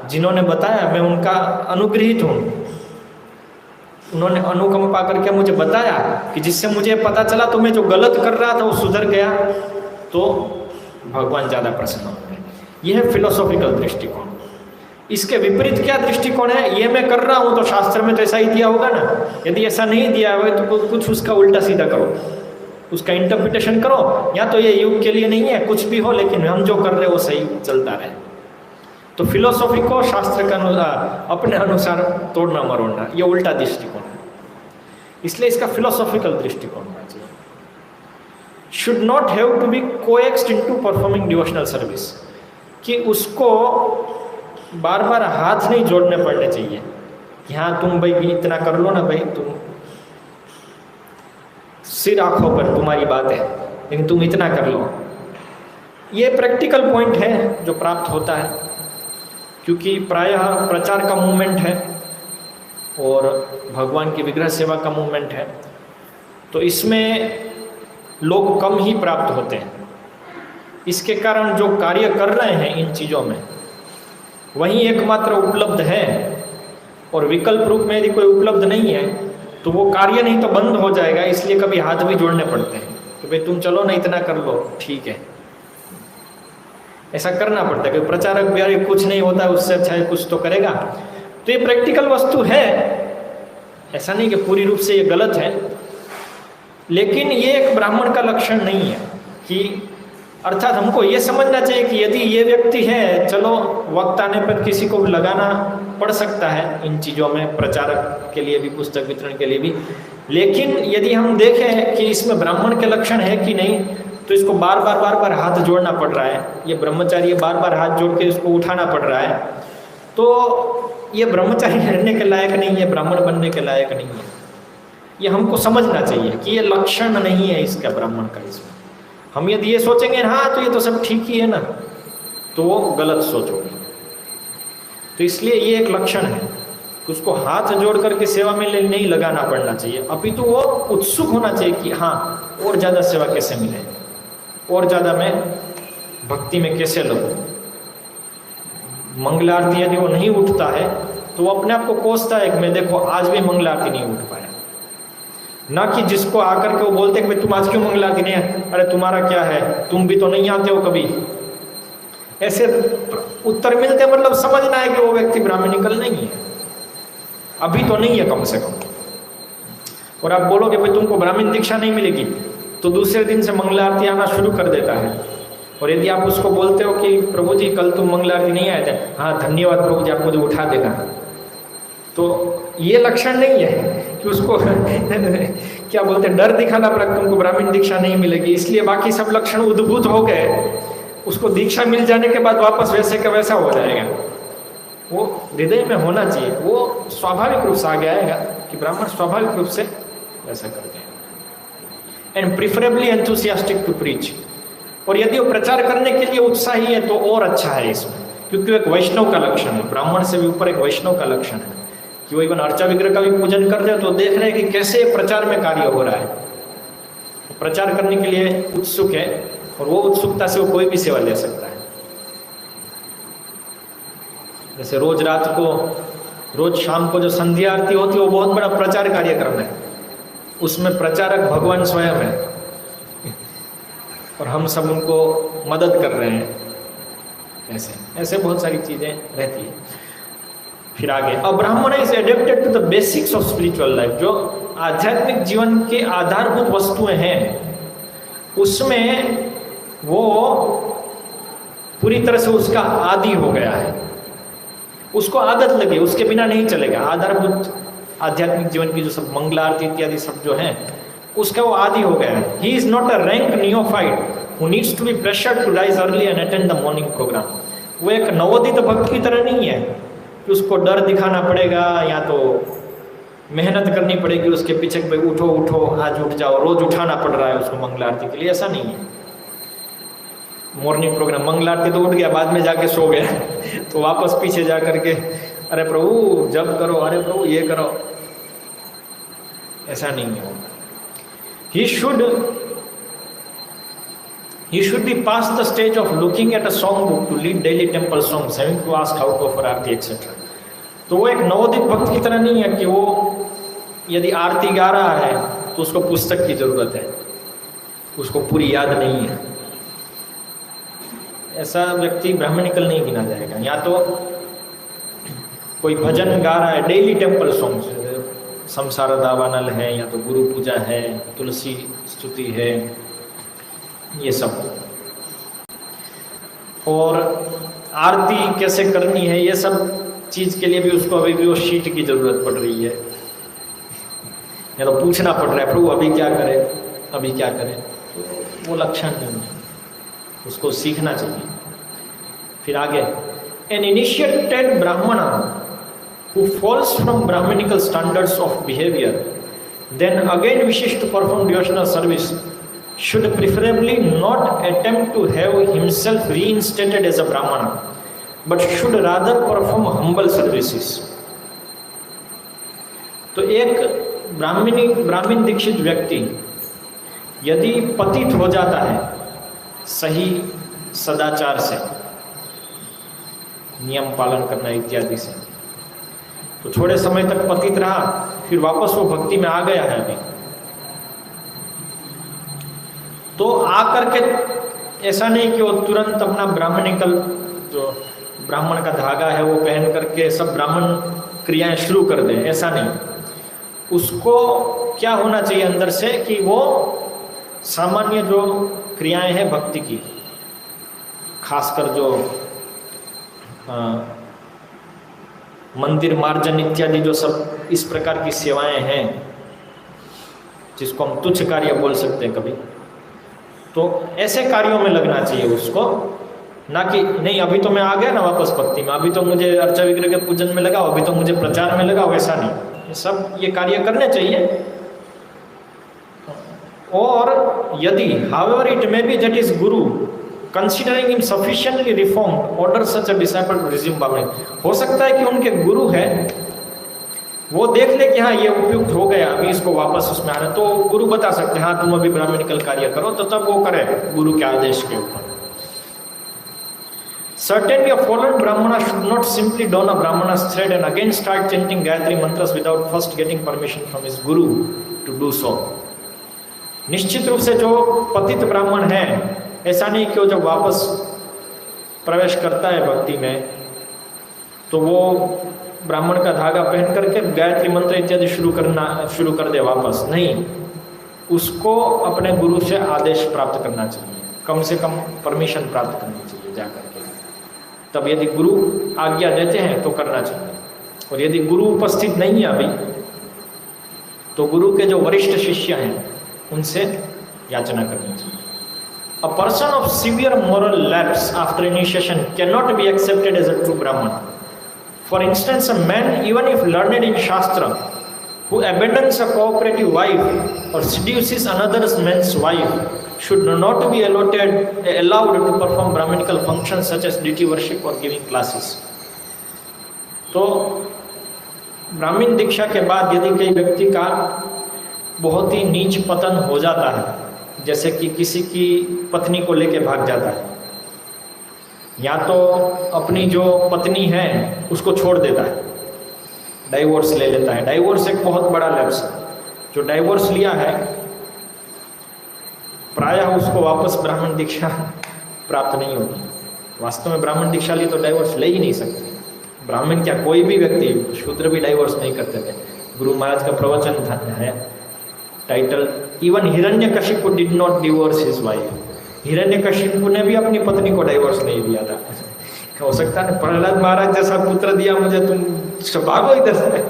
जिन्होंने बताया मैं उनका अनुग्रहित हूँ, उन्होंने अनुकंपा करके मुझे बताया कि जिससे मुझे पता चला तो मैं जो गलत कर रहा था वो सुधर गया, तो भगवान ज़्यादा प्रसन्न होंगे। यह है फिलोसॉफिकल दृष्टिकोण। इसके विपरीत क्या दृष्टिकोण है, ये मैं कर रहा हूँ तो शास्त्र में तो ऐसा ही दिया होगा ना, यदि ऐसा नहीं दिया हुआ तो कुछ उसका उल्टा सीधा करो, उसका इंटरप्रिटेशन करो, या तो ये युग के लिए नहीं है, कुछ भी हो, लेकिन हम जो कर रहे हैं वो सही चलता रहे। तो फिलोसॉफी को शास्त्र का अनुसार अपने अनुसार तोड़ना मरोड़ना, ये उल्टा दृष्टिकोण है। इसलिए इसका फिलोसॉफिकल दृष्टिकोण होना चाहिए। Should not have to be coaxed into performing devotional service, कि उसको बार बार हाथ नहीं जोड़ने पड़ने चाहिए कि हाँ तुम भाई इतना कर लो ना भाई, तुम सिर आंखों पर तुम्हारी बात है, लेकिन तुम इतना कर लो। ये प्रैक्टिकल पॉइंट है जो प्राप्त होता है, क्योंकि प्रायः प्रचार का मूवमेंट है और भगवान की विग्रह सेवा का मूवमेंट है, तो इसमें लोग कम ही प्राप्त होते हैं। इसके कारण जो कार्य कर रहे हैं इन चीज़ों में, वही एकमात्र उपलब्ध है, और विकल्प रूप में यदि कोई उपलब्ध नहीं है तो वो कार्य नहीं तो बंद हो जाएगा। इसलिए कभी हाथ भी जोड़ने पड़ते हैं कि भाई तुम चलो ना, इतना कर लो, ठीक है, ऐसा करना पड़ता है। क्योंकि प्रचारक भी यार कुछ नहीं होता, उससे अच्छा है कुछ तो करेगा। तो ये प्रैक्टिकल वस्तु है, ऐसा नहीं कि पूरी रूप से ये गलत है, लेकिन ये एक ब्राह्मण का लक्षण नहीं है। कि अर्थात हमको ये समझना चाहिए कि यदि ये व्यक्ति है, चलो वक्त आने पर किसी को लगाना पड़ सकता है इन चीज़ों में, प्रचारक के लिए भी, पुस्तक वितरण के लिए भी, लेकिन यदि हम देखें कि इसमें ब्राह्मण के लक्षण है कि नहीं, तो इसको बार बार हाथ जोड़ना पड़ रहा है। ये ब्रह्मचारी बार बार हाथ जोड़ के इसको उठाना पड़ रहा है, तो ये ब्रह्मचारी रहने के लायक नहीं है, ब्राह्मण बनने के लायक नहीं है। ये हमको समझना चाहिए कि ये लक्षण नहीं है इसका ब्राह्मण का। इसमें हम यदि ये सोचेंगे हाँ तो ये तो सब ठीक ही है ना, तो वो गलत सोचोगे। तो इसलिए ये एक लक्षण है, उसको हाथ जोड़ करके सेवा में नहीं लगाना पड़ना चाहिए, अपितु वो उत्सुक होना चाहिए कि हाँ और ज़्यादा सेवा कैसे मिले, और ज़्यादा मैं भक्ति में कैसे लगूँ। मंगल आरती यदि वो नहीं उठता है तो वो अपने आप को कोसता है कि मैं देखो आज भी मंगला आरती नहीं उठ पाया। ना कि जिसको आकर के वो बोलते हैं कि तुम आज क्यों मंगला आरती नहीं है, अरे तुम्हारा क्या है, तुम भी तो नहीं आते हो कभी। ऐसे उत्तर मिलते मतलब समझना है कि वो व्यक्ति ब्राह्मणिकल नहीं है, अभी तो नहीं है कम से कम। और आप बोलोगे भाई तुमको ब्राह्मण दीक्षा नहीं मिलेगी, तो दूसरे दिन से मंगला आरती आना शुरू कर देता है। और यदि आप उसको बोलते हो कि प्रभु जी कल तुम मंगला आरती नहीं आए थे, हाँ धन्यवाद प्रभु जी आप मुझे उठा देना, तो ये लक्षण नहीं है कि उसको क्या बोलते हैं डर दिखाना पड़ा, तुमको ब्राह्मण दीक्षा नहीं मिलेगी, इसलिए बाकी सब लक्षण उद्भूत हो गए। उसको दीक्षा मिल जाने के बाद वापस वैसे का वैसा हो जाएगा। वो हृदय में होना चाहिए, वो स्वाभाविक रूप से आगे आएगा कि ब्राह्मण स्वाभाविक रूप से वैसा करते हैं। And preferably enthusiastic to preach. और यदि वो प्रचार करने के लिए उत्साही है तो और अच्छा है इसमें, क्योंकि एक वैष्णव का लक्षण है, ब्राह्मण से भी ऊपर एक वैष्णव का लक्षण है कि वो इवन अर्चा विग्रह का भी पूजन कर रहे तो देख रहे हैं कि कैसे प्रचार में कार्य हो रहा है, प्रचार करने के लिए उत्सुक है, और वो उत्सुकता से वो कोई भी सेवा ले सकता है। जैसे रोज रात को, रोज शाम को जो संध्या आरती होती है वो बहुत बड़ा प्रचार कार्यक्रम है, उसमें प्रचारक भगवान स्वयं है और हम सब उनको मदद कर रहे हैं। ऐसे ऐसे बहुत सारी चीजें रहती है। फिर आगे, a Brahmin is adapted to the basics of spiritual life. जो आध्यात्मिक जीवन के आधारभूत वस्तुएं हैं उसमें वो पूरी तरह से उसका आदी हो गया है, उसको आदत लगी, उसके बिना नहीं चलेगा। आधारभूत आध्यात्मिक जीवन की जो सब मंगला आरती इत्यादि सब जो है उसका वो आदी हो गया है। He is not a rank neophyte who needs to be pressured to rise early and attend the morning programme. वो एक नवोदित भक्त की तरह नहीं है कि उसको डर दिखाना पड़ेगा या तो मेहनत करनी पड़ेगी उसके पीछे, भाई उठो उठो आज उठ जाओ, रोज उठाना पड़ रहा है उसको मंगला आरती के लिए, ऐसा नहीं है। मॉर्निंग प्रोग्राम मंगला आरती तो उठ गया, बाद में जाके सो गया तो वापस पीछे जा करके अरे प्रभु जब करो, अरे प्रभु ये करो, ऐसा नहीं है। He should be past the stage of looking at a song book to lead daily temple songs, having to ask how to offer Aarti etc. तो वो एक नवोदित भक्त की तरह नहीं है कि वो यदि आरती गा रहा है तो उसको पुस्तक की जरूरत है, उसको पूरी याद नहीं है। ऐसा व्यक्ति ब्राह्मणिकल नहीं गिना जाएगा। या तो कोई भजन गा रहा है, डेली टेम्पल सॉन्ग्स, संसार दावानल है, या तो गुरु पूजा है, तुलसी स्तुति है, ये सब। और आरती कैसे करनी है ये सब चीज के लिए भी उसको अभी भी वो शीट की जरूरत पड़ रही है, या तो पूछना पड़ रहा है प्रभु अभी क्या करे, अभी क्या करे। वो लक्षण नहीं है, उसको सीखना चाहिए। फिर आगे, एन इनिशिएटेड ब्राह्मण who falls from brahmanical standards of behavior then again wishes to perform devotional service should preferably not attempt to have himself reinstated as a brahmana but should rather perform humble services। तो एक ब्राह्मण दीक्षित व्यक्ति यदि पतित हो जाता है सही सदाचार से, नियम पालन करना इत्यादि से, तो थोड़े समय तक पतित रहा, फिर वापस वो भक्ति में आ गया है अभी, तो आकर के ऐसा नहीं कि वो तुरंत अपना ब्राह्मणिकल जो ब्राह्मण का धागा है वो पहन करके सब ब्राह्मण क्रियाएं शुरू कर दे, ऐसा नहीं। उसको क्या होना चाहिए अंदर से कि वो सामान्य जो क्रियाएं हैं भक्ति की, खासकर जो मंदिर मार्जन इत्यादि जो सब इस प्रकार की सेवाएं हैं जिसको हम तुच्छ कार्य बोल सकते हैं कभी, तो ऐसे कार्यों में लगना चाहिए उसको। ना कि नहीं अभी तो मैं आ गया ना वापस भक्ति में, अभी तो मुझे अर्चा विग्रह के पूजन में लगाओ, अभी तो मुझे प्रचार में लगाओ, ऐसा नहीं। ये सब ये कार्य करने चाहिए। और यदि however it may be that his guru considering him sufficiently reformed order such a disciple to resume brahmanic, हो सकता है कि उनके गुरु है वो देख ले कि हाँ ये उपयुक्त हो गया, अभी इसको वापस उसमें आना, तो गुरु बता सकते हैं हाँ तुम अभी ब्राह्मणिकल कार्य करो, तो तब वो करे गुरु के आदेश के ऊपर। Certainly, a fallen Brahmana should not simply don a Brahmana's thread and again start chanting Gayatri mantras without first getting permission from his guru to do so. निश्चित रूप से जो पतित ब्राह्मण है, ऐसा नहीं कि वो जब वापस प्रवेश करता है भक्ति में तो वो ब्राह्मण का धागा पहन करके गायत्री मंत्र इत्यादि शुरू कर दे वापस। नहीं, उसको अपने गुरु से आदेश प्राप्त करना चाहिए, कम से कम परमिशन प्राप्त करनी चाहिए जाकर के। तब यदि गुरु आज्ञा देते हैं तो करना चाहिए, और यदि गुरु उपस्थित नहीं है अभी तो गुरु के जो वरिष्ठ शिष्य हैं उनसे याचना करनी चाहिए। A person of severe moral lapse after initiation cannot be accepted as a true Brahman. For instance, a man, even if learned in Shastra, who abandons a cooperative wife or seduces another man's wife, should not be allowed to perform Brahminical functions such as deity worship or giving classes. तो ब्राह्मण दीक्षा के बाद यदि कोई व्यक्ति का बहुत ही नीच पतन हो जाता है, जैसे कि किसी की पत्नी को लेके भाग जाता है, या तो अपनी जो पत्नी है उसको छोड़ देता है, डाइवोर्स ले लेता है। डाइवोर्स एक बहुत बड़ा लैप्स है। जो डाइवोर्स लिया है प्रायः उसको वापस ब्राह्मण दीक्षा प्राप्त नहीं होगी। वास्तव में ब्राह्मण दीक्षा ली तो डाइवोर्स ले ही नहीं सकते। ब्राह्मण क्या, कोई भी व्यक्ति, शूद्र भी डाइवोर्स नहीं करते थे। गुरु महाराज का प्रवचन है, title, even Hiranyakashipu did not divorce his wife. Hiranyakashipu ने भी अपनी पत्नी को डाइवोर्स नहीं दिया था। हो सकता है प्रहलाद महाराज जैसा पुत्र दिया मुझे, तुम भागो इधर से,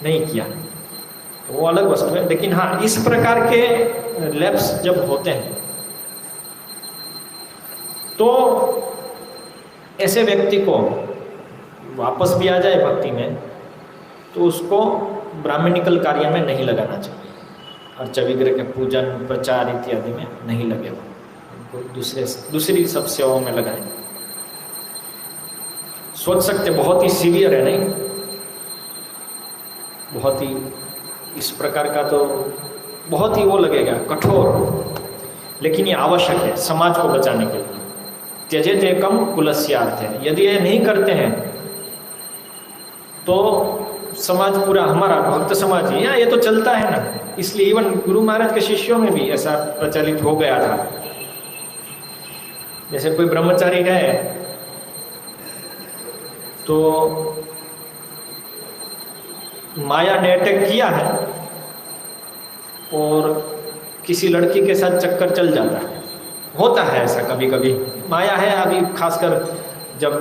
नहीं किया, तो वो अलग वस्तु है। लेकिन हाँ, इस प्रकार के लैप्स जब होते हैं तो ऐसे व्यक्ति को वापस भी आ जाए भक्ति में तो उसको ब्राह्मणिकल कार्य में नहीं लगाना चाहिए, अर्चा विग्रह के पूजन प्रचार इत्यादि में नहीं लगे, उनको दूसरी सब सेवाओं में लगाएं। सोच सकते बहुत ही सीवियर है, नहीं बहुत ही इस प्रकार का, तो बहुत ही वो लगेगा कठोर, लेकिन ये आवश्यक है समाज को बचाने के लिए। त्यजेत एकम कुलस्यार्थ है। यदि ये नहीं करते हैं तो समाज पूरा हमारा भक्त समाज ही, ये तो चलता है ना। इसलिए इवन गुरु महाराज के शिष्यों में भी ऐसा प्रचलित हो गया था। जैसे कोई ब्रह्मचारी गए तो माया ने अटैक किया है और किसी लड़की के साथ चक्कर चल जाता है, होता है ऐसा कभी कभी। माया है, अभी खासकर जब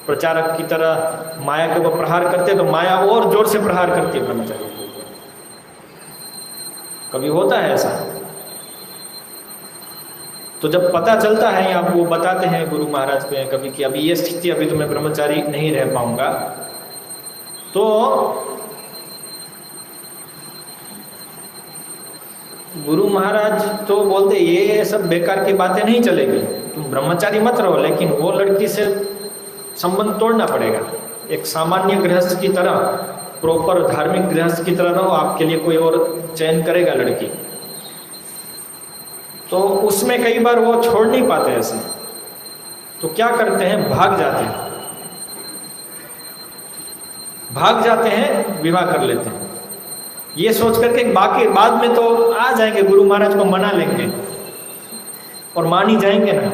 प्रचारक की तरह माया के ऊपर प्रहार करते तो माया और जोर से प्रहार करती है ब्रह्मचारी के ऊपर, कभी होता है ऐसा। तो जब पता चलता है या वो बताते हैं गुरु महाराज को कभी कि अभी ये स्थिति, अभी तो मैं ब्रह्मचारी नहीं रह पाऊंगा, तो गुरु महाराज तो बोलते ये सब बेकार की बातें नहीं चलेगी, तुम ब्रह्मचारी मत रहो, लेकिन वो लड़की से संबंध तोड़ना पड़ेगा। एक सामान्य गृहस्थ की तरह, प्रॉपर धार्मिक गृहस्थ की तरह रहो, आपके लिए कोई और चयन करेगा लड़की। तो उसमें कई बार वो छोड़ नहीं पाते ऐसे, तो क्या करते हैं, भाग जाते हैं, विवाह कर लेते हैं, ये सोच करके बाकी बाद में तो आ जाएंगे, गुरु महाराज को मना लेंगे और मान ही जाएंगे ना।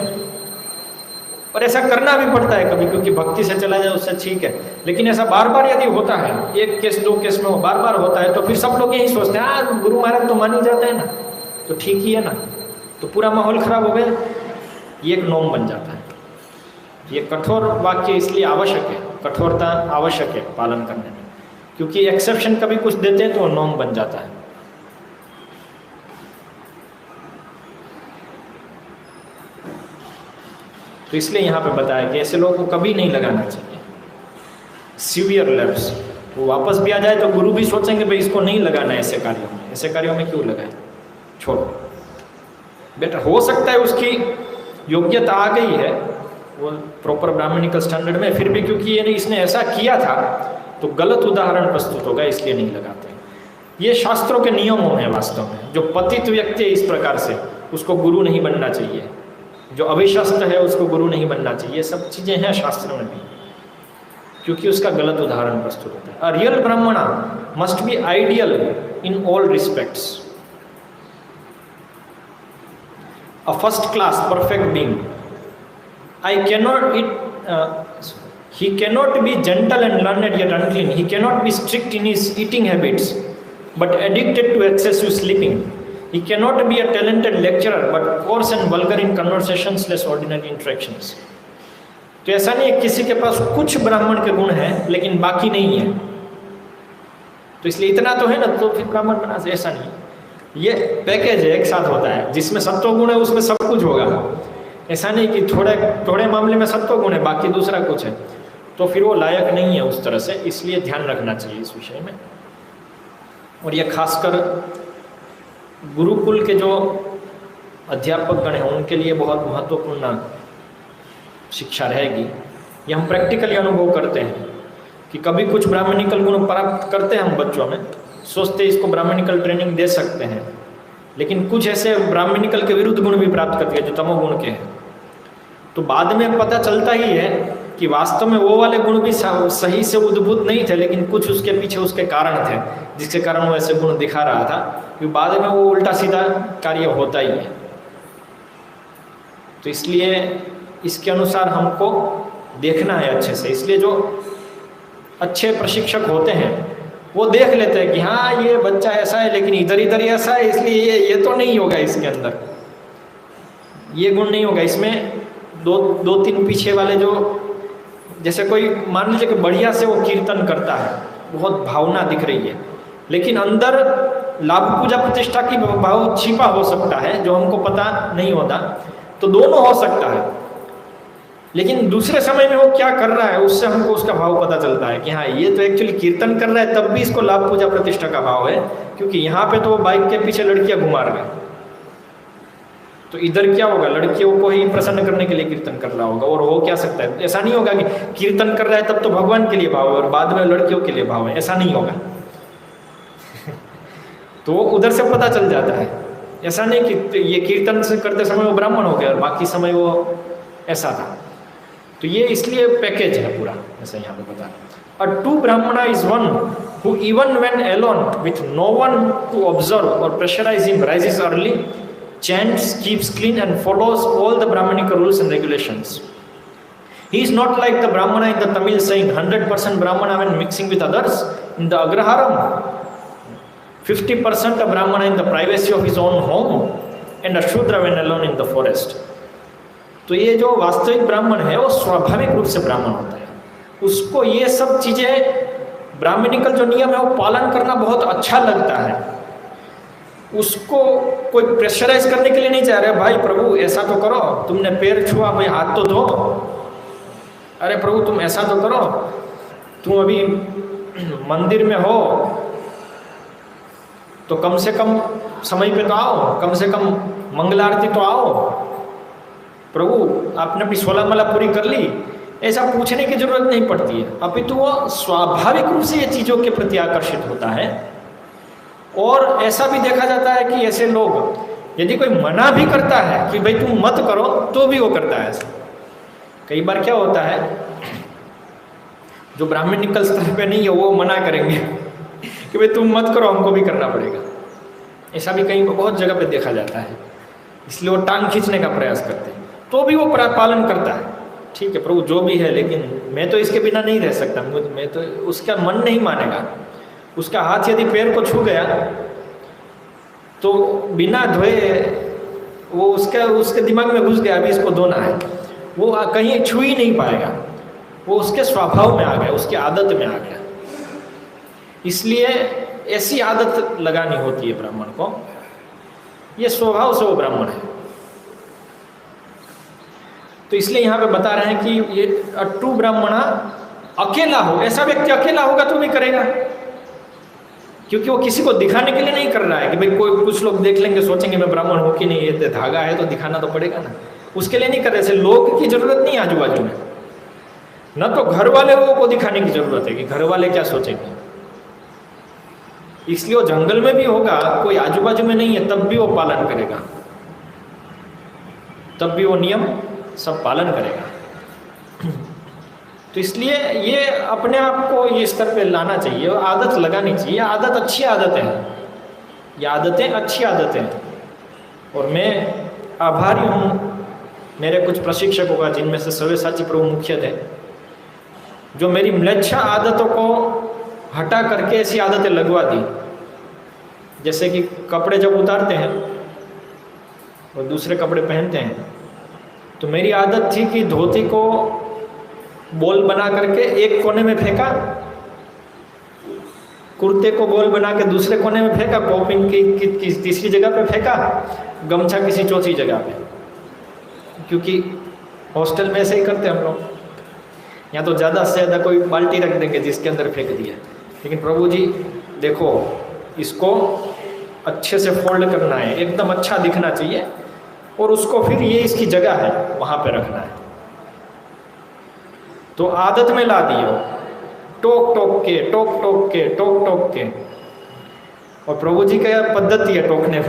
और ऐसा करना भी पड़ता है कभी, क्योंकि भक्ति से चला जाए उससे ठीक है। लेकिन ऐसा बार बार यदि होता है, एक केस दो केस में बार बार होता है, तो फिर सब लोग यही सोचते हैं गुरु महाराज तो मान ही जाते हैं ना, तो ठीक ही है ना, तो पूरा माहौल खराब हो गया। ये एक नॉर्म बन जाता है। ये कठोर वाक्य इसलिए आवश्यक है, कठोरता आवश्यक है पालन करने में, क्योंकि एक्सेप्शन कभी कुछ देते हैं तो नॉर्म बन जाता है। तो इसलिए यहाँ पे बताया कि ऐसे लोगों को कभी नहीं लगाना चाहिए। सीवियर लैप्स, वो वापस भी आ जाए तो गुरु भी सोचेंगे भाई इसको नहीं लगाना है ऐसे कार्यों में, ऐसे कार्यों में क्यों लगाए, छोड़ो। बेटर हो सकता है उसकी योग्यता आ गई है वो प्रॉपर ब्राह्मणिकल स्टैंडर्ड में, फिर भी क्योंकि ये इसने ऐसा किया था तो गलत उदाहरण प्रस्तुत होगा, इसलिए नहीं लगाते। ये शास्त्रों के नियमों हैं वास्तव में। जो पतित व्यक्ति है इस प्रकार से, उसको गुरु नहीं बनना चाहिए। जो अभिशस्त है उसको गुरु नहीं बनना चाहिए, ये सब चीज़ें हैं शास्त्र में भी, क्योंकि उसका गलत उदाहरण प्रस्तुत होता है। अ रियल ब्राह्मणा must be ideal in all respects, a first class perfect being. I cannot it he cannot be gentle and learned yet unclean. He cannot be strict in his eating habits but addicted to excessive sleeping. He cannot be a talented lecturer but coarse and vulgar in conversations less ordinary interactions. तो ऐसा नहीं है किसी के पास कुछ ब्राह्मण के गुण हैं लेकिन बाकी नहीं है, तो इसलिए इतना तो है ना तो फिर ब्राह्मण बना से, ऐसा नहीं। ये पैकेज है, एक साथ होता है, जिसमें सत्व गुण है उसमें सब कुछ होगा। ऐसा नहीं कि थोड़े मामले में सत्व गुण है बाकी दूसरा कुछ है, तो फिर वो लायक नहीं है उस तरह से। इसलिए ध्यान रखना चाहिए इस विषय में। और ये खासकर गुरुकुल के जो अध्यापक गण हैं उनके लिए बहुत महत्वपूर्ण शिक्षा रहेगी। ये हम प्रैक्टिकली अनुभव करते हैं कि कभी कुछ ब्राह्मणिकल गुण प्राप्त करते हैं हम बच्चों में, सोचते इसको ब्राह्मणिकल ट्रेनिंग दे सकते हैं, लेकिन कुछ ऐसे ब्राह्मणिकल के विरुद्ध गुण भी प्राप्त करते हैं जो तमोगुण के हैं। तो बाद में पता चलता ही है कि वास्तव में वो वाले गुण भी सही से उद्भूत नहीं थे, लेकिन कुछ उसके पीछे उसके कारण थे जिसके कारण वो ऐसे गुण दिखा रहा था, क्योंकि बाद में वो उल्टा सीधा कार्य होता ही है। तो इसलिए इसके अनुसार हमको देखना है अच्छे से। इसलिए जो अच्छे प्रशिक्षक होते हैं वो देख लेते हैं कि हाँ ये बच्चा ऐसा है लेकिन इधर इधर ऐसा है, इसलिए ये तो नहीं होगा, इसके अंदर ये गुण नहीं होगा, इसमें दो तीन पीछे वाले जो, जैसे कोई मान लीजिए कि बढ़िया से वो कीर्तन करता है, बहुत भावना दिख रही है, लेकिन अंदर लाभ पूजा प्रतिष्ठा की भाव छिपा हो सकता है जो हमको पता नहीं होता, तो दोनों हो सकता है। लेकिन दूसरे समय में वो क्या कर रहा है उससे हमको उसका भाव पता चलता है कि हाँ ये तो एक्चुअली कीर्तन कर रहा है, तब भी इसको लाभ पूजा प्रतिष्ठा का भाव है, क्योंकि यहाँ पे तो वो बाइक के पीछे लड़कियां घुमा रहे हैं, तो इधर क्या होगा, लड़कियों को ही प्रसन्न करने के लिए कीर्तन कर रहा होगा। और हो क्या सकता है, ऐसा नहीं होगा कि कीर्तन कर रहा है तब तो भगवान के लिए भाव है और बाद में लड़कियों के लिए भाव है, ऐसा नहीं होगा। तो वो उधर से पता चल जाता है। ऐसा नहीं कि ये कीर्तन से करते समय वो ब्राह्मण हो गया और बाकी समय वो ऐसा था। तो ये इसलिए पैकेज है पूरा, ऐसा यहाँ पे बता रहे। A true Brahmana is one who even when alone with no one to observe or pressurize him rises early, chants, keeps clean and follows all the Brahmanic rules and regulations. He is not like the Brahmana in the Tamil saying 100% Brahmana when mixing with others in the Agraharam, 50% a Brahmana in the privacy of his own home and a Shudra when alone in the forest. तो ये जो वास्तविक ब्राह्मण है वो स्वाभाविक रूप से ब्राह्मण होता है, उसको ये सब चीज़ें ब्राह्मणिकल जो नियम है वो पालन करना बहुत अच्छा लगता है। उसको कोई प्रेशराइज करने के लिए नहीं चाह रहे, भाई प्रभु ऐसा तो करो, तुमने पैर छुआ भाई हाथ तो धो, अरे प्रभु तुम ऐसा तो करो, तुम अभी मंदिर में हो तो कम से कम समय पे तो आओ, कम से कम मंगल आरती तो आओ, प्रभु आपने अपनी 16 माला पूरी कर ली, ऐसा पूछने की जरूरत नहीं पड़ती है। अपितु वो स्वाभाविक रूप से ये चीज़ों के प्रति आकर्षित होता है। और ऐसा भी देखा जाता है कि ऐसे लोग यदि कोई मना भी करता है कि भाई तुम मत करो तो भी वो करता है। ऐसा कई बार क्या होता है, जो ब्राह्मणिकल स्तर पे नहीं है वो मना करेंगे कि भाई तुम मत करो, हमको भी करना पड़ेगा। ऐसा भी कहीं बहुत जगह पे देखा जाता है, इसलिए वो टांग खींचने का प्रयास करते हैं, तो भी वो पालन करता है। ठीक है प्रभु जो भी है, लेकिन मैं तो इसके बिना नहीं रह सकता, मैं तो, उसका मन नहीं मानेगा। उसका हाथ यदि पैर को छू गया तो बिना धोए वो उसके दिमाग में घुस गया अभी इसको धोना है, वो कहीं छू ही नहीं पाएगा, वो उसके स्वभाव में आ गया, उसकी आदत में आ गया। इसलिए ऐसी आदत लगानी होती है ब्राह्मण को, ये स्वभाव से वो ब्राह्मण है। तो इसलिए यहाँ पे बता रहे हैं कि ये ट्रू ब्राह्मणा अकेला हो, ऐसा व्यक्ति अकेला होगा तो भी करेगा, क्योंकि वो किसी को दिखाने के लिए नहीं कर रहा है कि भाई कुछ लोग देख लेंगे सोचेंगे मैं ब्राह्मण हूँ कि नहीं, ये धागा है तो दिखाना तो पड़ेगा ना, उसके लिए नहीं कर रहे। ऐसे लोग की जरूरत नहीं आजू बाजू में, न तो घर वाले को दिखाने की जरूरत है कि घर वाले क्या सोचेंगे। इसलिए वो जंगल में भी होगा, कोई आजू बाजू में नहीं है, तब भी वो पालन करेगा। तब भी वो नियम सब पालन करेगा। तो इसलिए ये अपने आप को ये स्तर पे लाना चाहिए और आदत लगानी चाहिए। आदत अच्छी आदत है, ये आदतें अच्छी आदतें हैं। और मैं आभारी हूँ मेरे कुछ प्रशिक्षकों का, जिनमें से सव्यसाची प्रभु मुख्य थे, जो मेरी म्लेच्छा आदतों को हटा करके ऐसी आदतें लगवा दी। जैसे कि कपड़े जब उतारते हैं और दूसरे कपड़े पहनते हैं, तो मेरी आदत थी कि धोती को बोल बना करके एक कोने में फेंका, कुर्ते को बोल बना के दूसरे कोने में फेंका, पॉपिंग की तीसरी जगह पे फेंका, गमछा किसी चौथी जगह पे। क्योंकि हॉस्टल में ऐसे ही करते हम लोग, या तो ज़्यादा से ज़्यादा कोई बाल्टी रख देंगे जिसके अंदर फेंक दिया। लेकिन प्रभु जी देखो, इसको अच्छे से फोल्ड करना है, एकदम अच्छा दिखना चाहिए, और उसको फिर ये इसकी जगह है वहाँ पे रखना है। तो आदत में ला दिए, टोक टोक के टोक टोक के टोक टोक के। और प्रभु जी का पद्धति है टोकने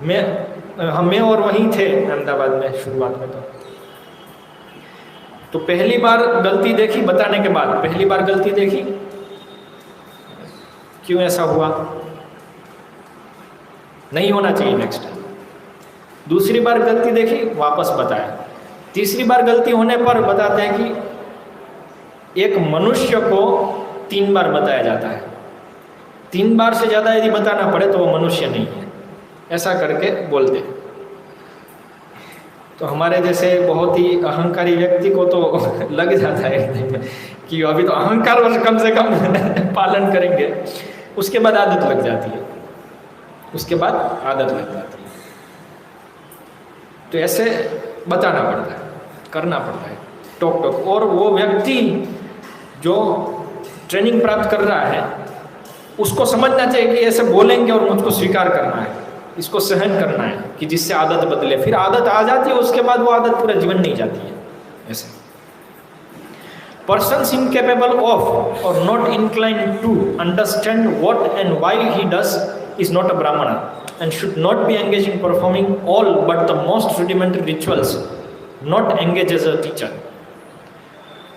में। हमें और वहीं थे अहमदाबाद में शुरुआत में। तो पहली बार गलती देखी बताने के बाद, पहली बार गलती देखी क्यों ऐसा हुआ, नहीं होना चाहिए नेक्स्ट टाइम। दूसरी बार गलती देखी, वापस बताया। तीसरी बार गलती होने पर बताते हैं कि एक मनुष्य को 3 बार बताया जाता है, 3 बार से ज़्यादा यदि बताना पड़े तो वो मनुष्य नहीं है, ऐसा करके बोलते। तो हमारे जैसे बहुत ही अहंकारी व्यक्ति को तो लग जाता है कि अभी तो अहंकार कम से कम पालन करेंगे, उसके बाद आदत लग जाती है, उसके बाद आदत लग जाती है। तो ऐसे बताना पड़ता है, करना पड़ता है, टोक टोक। और वो व्यक्ति जो ट्रेनिंग प्राप्त कर रहा है उसको समझना चाहिए कि ऐसे बोलेंगे और मुझको स्वीकार करना है, इसको सहन करना है कि जिससे आदत बदले। फिर आदत आ जाती है, उसके बाद वो आदत पूरा जीवन नहीं जाती है। ऐसे पर्सन्स इनकेपेबल ऑफ और not inclined to understand what and why he does is not a Brahmin and should not be engaged in performing all but the most rudimentary rituals, not engage as a teacher.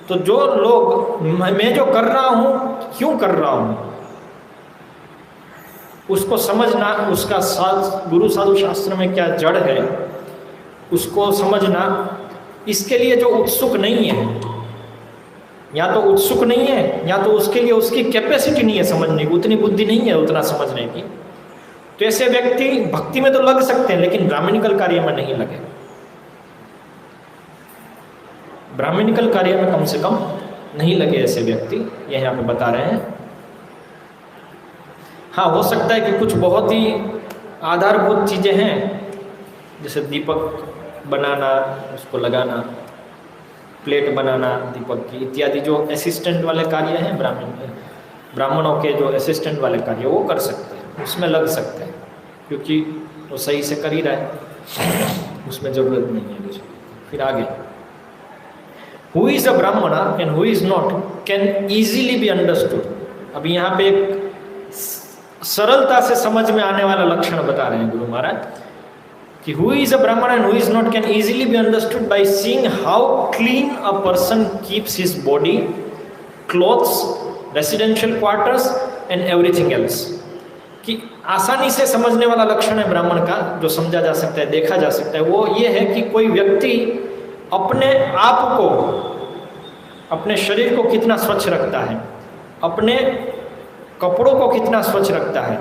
तो जो लोग मैं जो कर रहा हूँ क्यों कर रहा हूँ उसको समझना, उसका गुरु साधु शास्त्र में क्या जड़ है उसको समझना, इसके लिए जो उत्सुक नहीं है, या तो उत्सुक नहीं है या तो उसके लिए उसकी कैपेसिटी नहीं है समझने की, उतनी बुद्धि नहीं है उतना समझने की, तो ऐसे व्यक्ति भक्ति में तो लग सकते हैं लेकिन ब्राह्मणिकल कार्य में नहीं लगे। ब्राह्मणिकल कार्य में कम से कम नहीं लगे ऐसे व्यक्ति, ये यहाँ पे बता रहे हैं। हाँ, हो सकता है कि कुछ बहुत ही आधारभूत चीज़ें हैं, जैसे दीपक बनाना, उसको लगाना, प्लेट बनाना दीपक की इत्यादि, जो असिस्टेंट वाले कार्य हैं ब्राह्मणों के, जो असिस्टेंट वाले कार्य वो कर सकते हैं, उसमें लग सकते हैं, क्योंकि वो सही से कर ही रहा है, उसमें ज़रूरत नहीं है कुछ। फिर आगे, हु इज़ अ ब्राह्मणा and who is not can easily be understood. अभी यहाँ पे एक सरलता से समझ में आने वाला लक्षण बता रहे हैं गुरु महाराज कि हु इज़ अ ब्राह्मण and who is not can easily be understood by seeing how clean a person keeps his body, clothes, residential quarters and everything else. कि आसानी से समझने वाला लक्षण है ब्राह्मण का, जो समझा जा सकता है, देखा जा सकता है, वो ये है कि कोई व्यक्ति अपने आप को, अपने शरीर को कितना स्वच्छ रखता है, अपने कपड़ों को कितना स्वच्छ रखता है,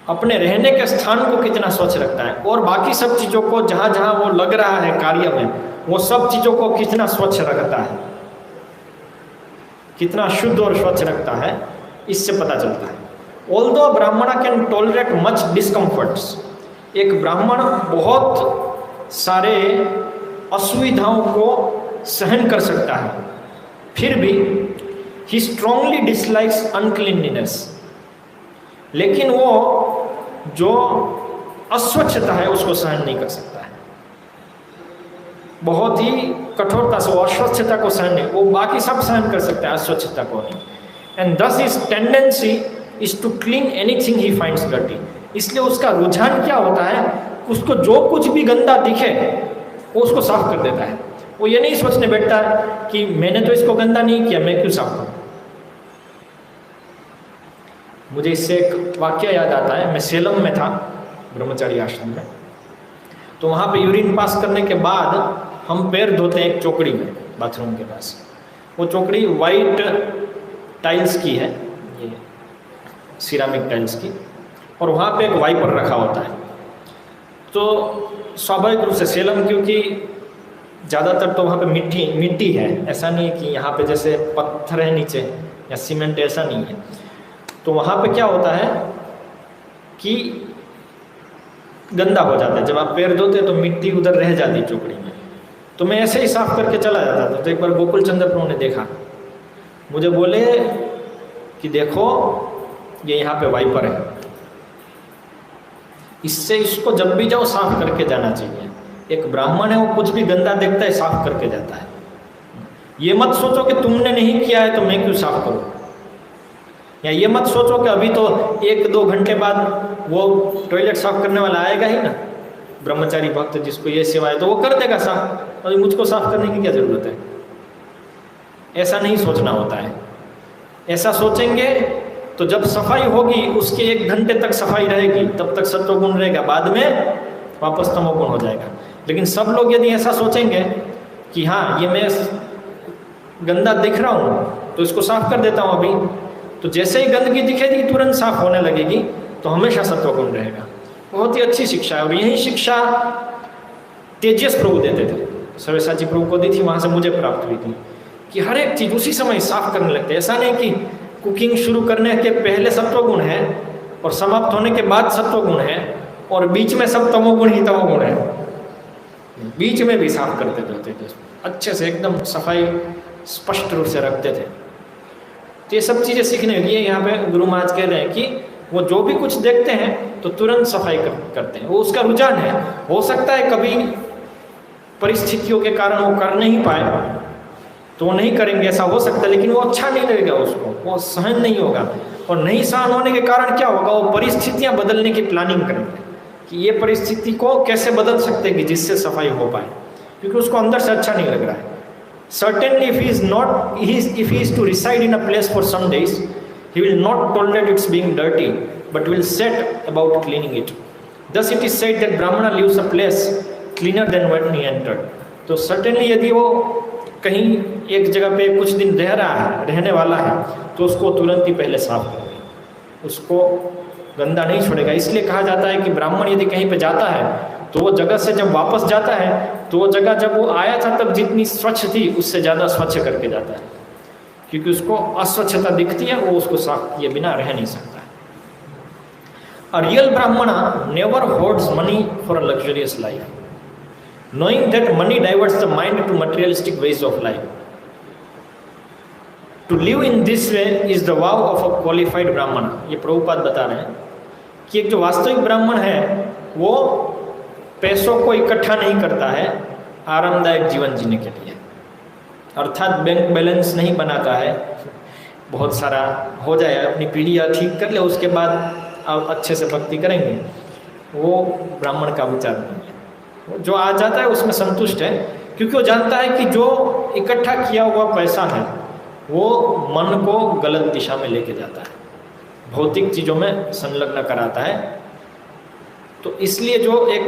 अपने रहने के स्थान को कितना स्वच्छ रखता है, और बाकी सब चीज़ों को जहाँ जहाँ वो लग रहा है कार्य में, वो सब चीज़ों को कितना स्वच्छ रखता है, कितना शुद्ध और स्वच्छ रखता है, इससे पता चलता है। Although ब्राह्मण कैन टॉलरेट मच डिस्कम्फर्ट्स, एक ब्राह्मण बहुत सारे असुविधाओं को सहन कर सकता है, फिर भी ही स्ट्रांगली डिसलाइक्स अनक्लीनलीनेस, लेकिन वो जो अस्वच्छता है उसको सहन नहीं कर सकता है, बहुत ही कठोरता से वो अस्वच्छता को सहन नहीं, वो बाकी सब सहन कर सकता है, अस्वच्छता को नहीं। And thus is tendency is to clean anything he finds dirty, इसलिए उसका रुझान क्या होता है, उसको जो कुछ भी गंदा दिखे वो उसको साफ कर देता है। वो ये नहीं सोचने बैठता कि मैंने तो इसको गंदा नहीं किया, मैं क्यों साफ करूं। मुझे इससे एक वाक्य याद आता है। मैं सेलम में था ब्रह्मचारी आश्रम में, तो वहाँ पे यूरिन पास करने के बाद हम पैर धोते हैं एक चौकड़ी में बाथरूम के पास। वो चौकड़ी वाइट टाइल्स की है, ये सिरामिक टाइल्स की, और वहाँ पे एक वाइपर रखा होता है। तो स्वाभाविक रूप से सेलम, क्योंकि ज़्यादातर तो वहाँ पे मिट्टी है, ऐसा नहीं है कि यहाँ पे जैसे पत्थर है नीचे या सीमेंट, ऐसा नहीं है। तो वहाँ पे क्या होता है कि गंदा हो जाता है। जब आप पैर धोते तो मिट्टी उधर रह जाती चौकड़ी में। तो मैं ऐसे ही साफ करके चला जाता था। तो एक बार गोकुल चंद्र प्रभु ने देखा, मुझे बोले कि देखो ये यहाँ पे वाइपर है, इससे इसको जब भी जाओ साफ करके जाना चाहिए। एक ब्राह्मण है, वो कुछ भी गंदा देखता है साफ करके जाता है। ये मत सोचो कि तुमने नहीं किया है तो मैं क्यों साफ करूं, या ये मत सोचो कि अभी तो 1-2 घंटे बाद वो टॉयलेट साफ करने वाला आएगा ही ना, ब्रह्मचारी भक्त जिसको ये सेवा है तो वो कर देगा साफ, और मुझको साफ करने की क्या जरूरत है। ऐसा नहीं सोचना होता है। ऐसा सोचेंगे तो जब सफाई होगी उसके 1 घंटे तक सफाई रहेगी, तब तक सत्वगुण रहेगा, बाद में वापस तमोगुण हो जाएगा। लेकिन सब लोग यदि ऐसा सोचेंगे कि हाँ ये मैं गंदा दिख रहा हूँ तो इसको साफ कर देता हूँ अभी, तो जैसे ही गंदगी दिखेगी तुरंत साफ होने लगेगी, तो हमेशा सत्वगुण रहेगा। बहुत ही अच्छी शिक्षा है। और यही शिक्षा तेजस प्रभु देते थे, सव्यसाची प्रभु को दी थी, वहाँ से मुझे प्राप्त हुई थी कि हर एक चीज़ उसी समय साफ करने लगते। ऐसा नहीं कि कुकिंग शुरू करने के पहले सत्वगुण है और समाप्त होने के बाद सत्वगुण है और बीच में सब तमोगुण ही तमोगुण है, बीच में भी साफ करते रहते थे अच्छे से, एकदम सफाई स्पष्ट रूप से रखते थे। तो ये सब चीज़ें सीखने के लिए यहाँ पे गुरु महाराज कह रहे हैं कि वो जो भी कुछ देखते हैं तो तुरंत सफाई करते हैं। वो उसका रुझान है। हो सकता है कभी परिस्थितियों के कारण वो कर नहीं पाए तो वो नहीं करेंगे, ऐसा हो सकता है, लेकिन वो अच्छा नहीं लगेगा, उसको वो सहन नहीं होगा। और नहीं सहन होने के कारण क्या होगा, वो परिस्थितियाँ बदलने की प्लानिंग करेंगे कि ये परिस्थिति को कैसे बदल सकते हैं कि जिससे सफाई हो पाए, क्योंकि उसको अंदर से अच्छा नहीं लग रहा है। Certainly if he is to reside in a place for some days, he will not tolerate its being dirty, but will set about cleaning it. Thus it is said that Brahmana leaves a place cleaner than when he entered. तो certainly यदि वो कहीं एक जगह पे कुछ दिन रहने वाला है तो उसको तुरंत ही पहले साफ करेगा, उसको गंदा नहीं छोड़ेगा। इसलिए कहा जाता है कि ब्राह्मण यदि कहीं पे जाता है तो वो जगह से जब वापस जाता है तो वो जगह जब वो आया था तब जितनी स्वच्छ थी उससे ज़्यादा स्वच्छ करके जाता है, क्योंकि उसको अस्वच्छता दिखती है, वो उसको साफ किए बिना रह नहीं सकता है। A real Brahmana never hoards money for a luxurious life, knowing that money diverts the mind to materialistic ways of life. To live in this way is the vow of a qualified Brahmana. ये प्रभुपाद बता रहे हैं कि एक जो वास्तविक ब्राह्मण है वो पैसों को इकट्ठा नहीं करता है आरामदायक जीवन जीने के लिए, अर्थात बैंक बैलेंस नहीं बनाता है, बहुत सारा हो जाए अपनी पीढ़ियाँ ठीक कर ले उसके बाद आप अच्छे से भक्ति करेंगे, वो ब्राह्मण का विचार नहीं है। जो आ जाता है उसमें संतुष्ट है, क्योंकि वो जानता है कि जो इकट्ठा किया हुआ पैसा है वो मन को गलत दिशा में लेके जाता है, भौतिक चीज़ों में संलग्न कराता है। तो इसलिए जो एक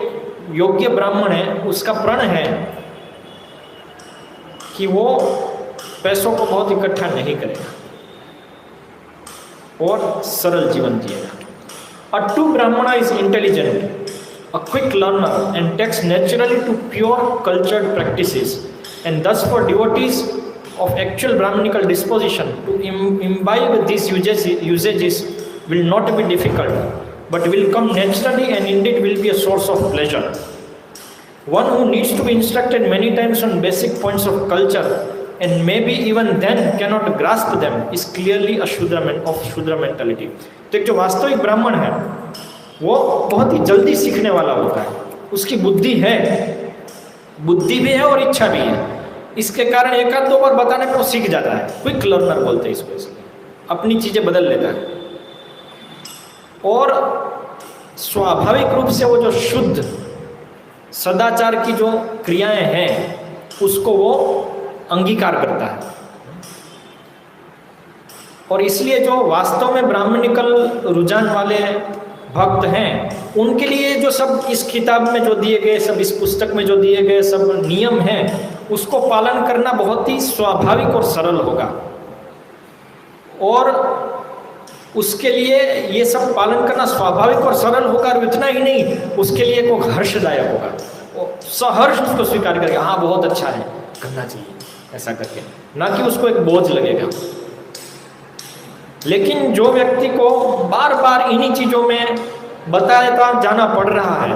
योग्य ब्राह्मण है उसका प्रण है कि वो पैसों को बहुत इकट्ठा नहीं करेगा और सरल जीवन जिएगा। A true Brahmana is intelligent, a quick learner, and takes naturally to pure cultured practices, and thus for devotees of actual Brahmanical disposition to imbibe these usages will not be difficult, but will come naturally and indeed will be a source of pleasure. One who needs to be instructed many times on basic points of culture and maybe even then cannot grasp them is clearly a Shudra mentality. तो एक जो वास्तविक ब्राह्मण है वो बहुत ही जल्दी सीखने वाला होता है, उसकी बुद्धि भी है और इच्छा भी है। इसके कारण 1-2 बार बताने पर वो सीख जाता है, क्विक लर्नर बोलते हैं इसको, इसलिए अपनी चीज़ें बदल लेता है। और स्वाभाविक रूप से वो जो शुद्ध सदाचार की जो क्रियाएं हैं उसको वो अंगीकार करता है। और इसलिए जो वास्तव में ब्राह्मणिकल रुझान वाले भक्त हैं उनके लिए जो सब इस किताब में जो दिए गए, सब इस पुस्तक में जो दिए गए सब नियम हैं उसको पालन करना बहुत ही स्वाभाविक और सरल होगा। और उसके लिए ये सब पालन करना स्वाभाविक और सरल होगा, और इतना ही नहीं, उसके लिए को हर्षदायक होगा, वो सहर्ष उसको स्वीकार करेगा, हाँ बहुत अच्छा है, करना चाहिए ऐसा करके, ना कि उसको एक बोझ लगेगा। लेकिन जो व्यक्ति को बार बार इन्हीं चीज़ों में बताया जाना पड़ रहा है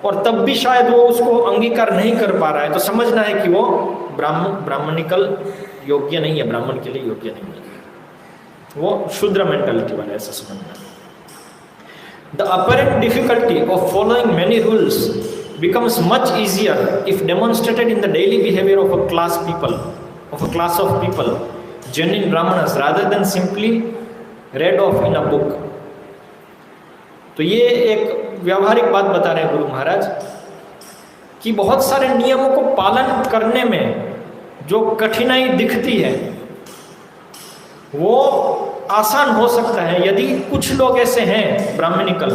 और तब भी शायद वो उसको अंगीकार नहीं कर पा रहा है, तो समझना है कि वो ब्राह्मणिकल योग्य नहीं है, ब्राह्मण के लिए योग्य नहीं है, वो शूद्र मेंटालिटी वाला, ऐसा समझना। The apparent difficulty of following many rules becomes much easier if demonstrated in the daily behavior of a class of people, genuine brahmanas, rather than simply read off in a book. तो ये एक व्यावहारिक बात बता रहे हैं गुरु महाराज कि बहुत सारे नियमों को पालन करने में जो कठिनाई दिखती है वो आसान हो सकता है यदि कुछ लोग ऐसे हैं ब्राह्मणिकल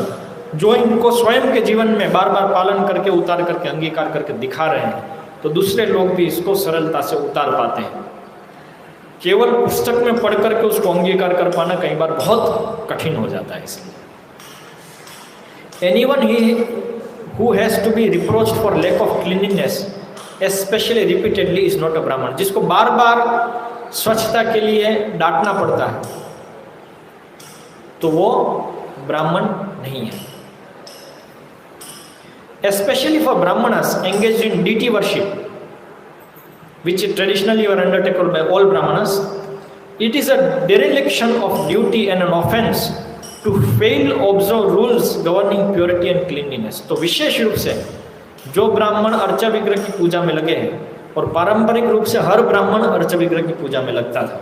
जो इनको स्वयं के जीवन में बार बार पालन करके, उतार करके, अंगीकार करके दिखा रहे हैं, तो दूसरे लोग भी इसको सरलता से उतार पाते हैं। केवल पुस्तक में पढ़ करके उसको अंगीकार कर पाना कई बार बहुत कठिन हो जाता है। इसलिए anyone who has to be reproached for lack of cleanliness, especially repeatedly, is not a brahman. जिसको बार बार स्वच्छता के लिए डांटना पड़ता है तो वो ब्राह्मण नहीं है। Especially for brahmanas engaged in deity worship, which traditionally were undertaken by all brahmanas, it is a dereliction of duty and an offense to fail observe rules governing purity and cleanliness. तो विशेष रूप से जो ब्राह्मण अर्चा विग्रह की पूजा में लगे हैं, और पारंपरिक रूप से हर ब्राह्मण अर्चा विग्रह की पूजा में लगता था,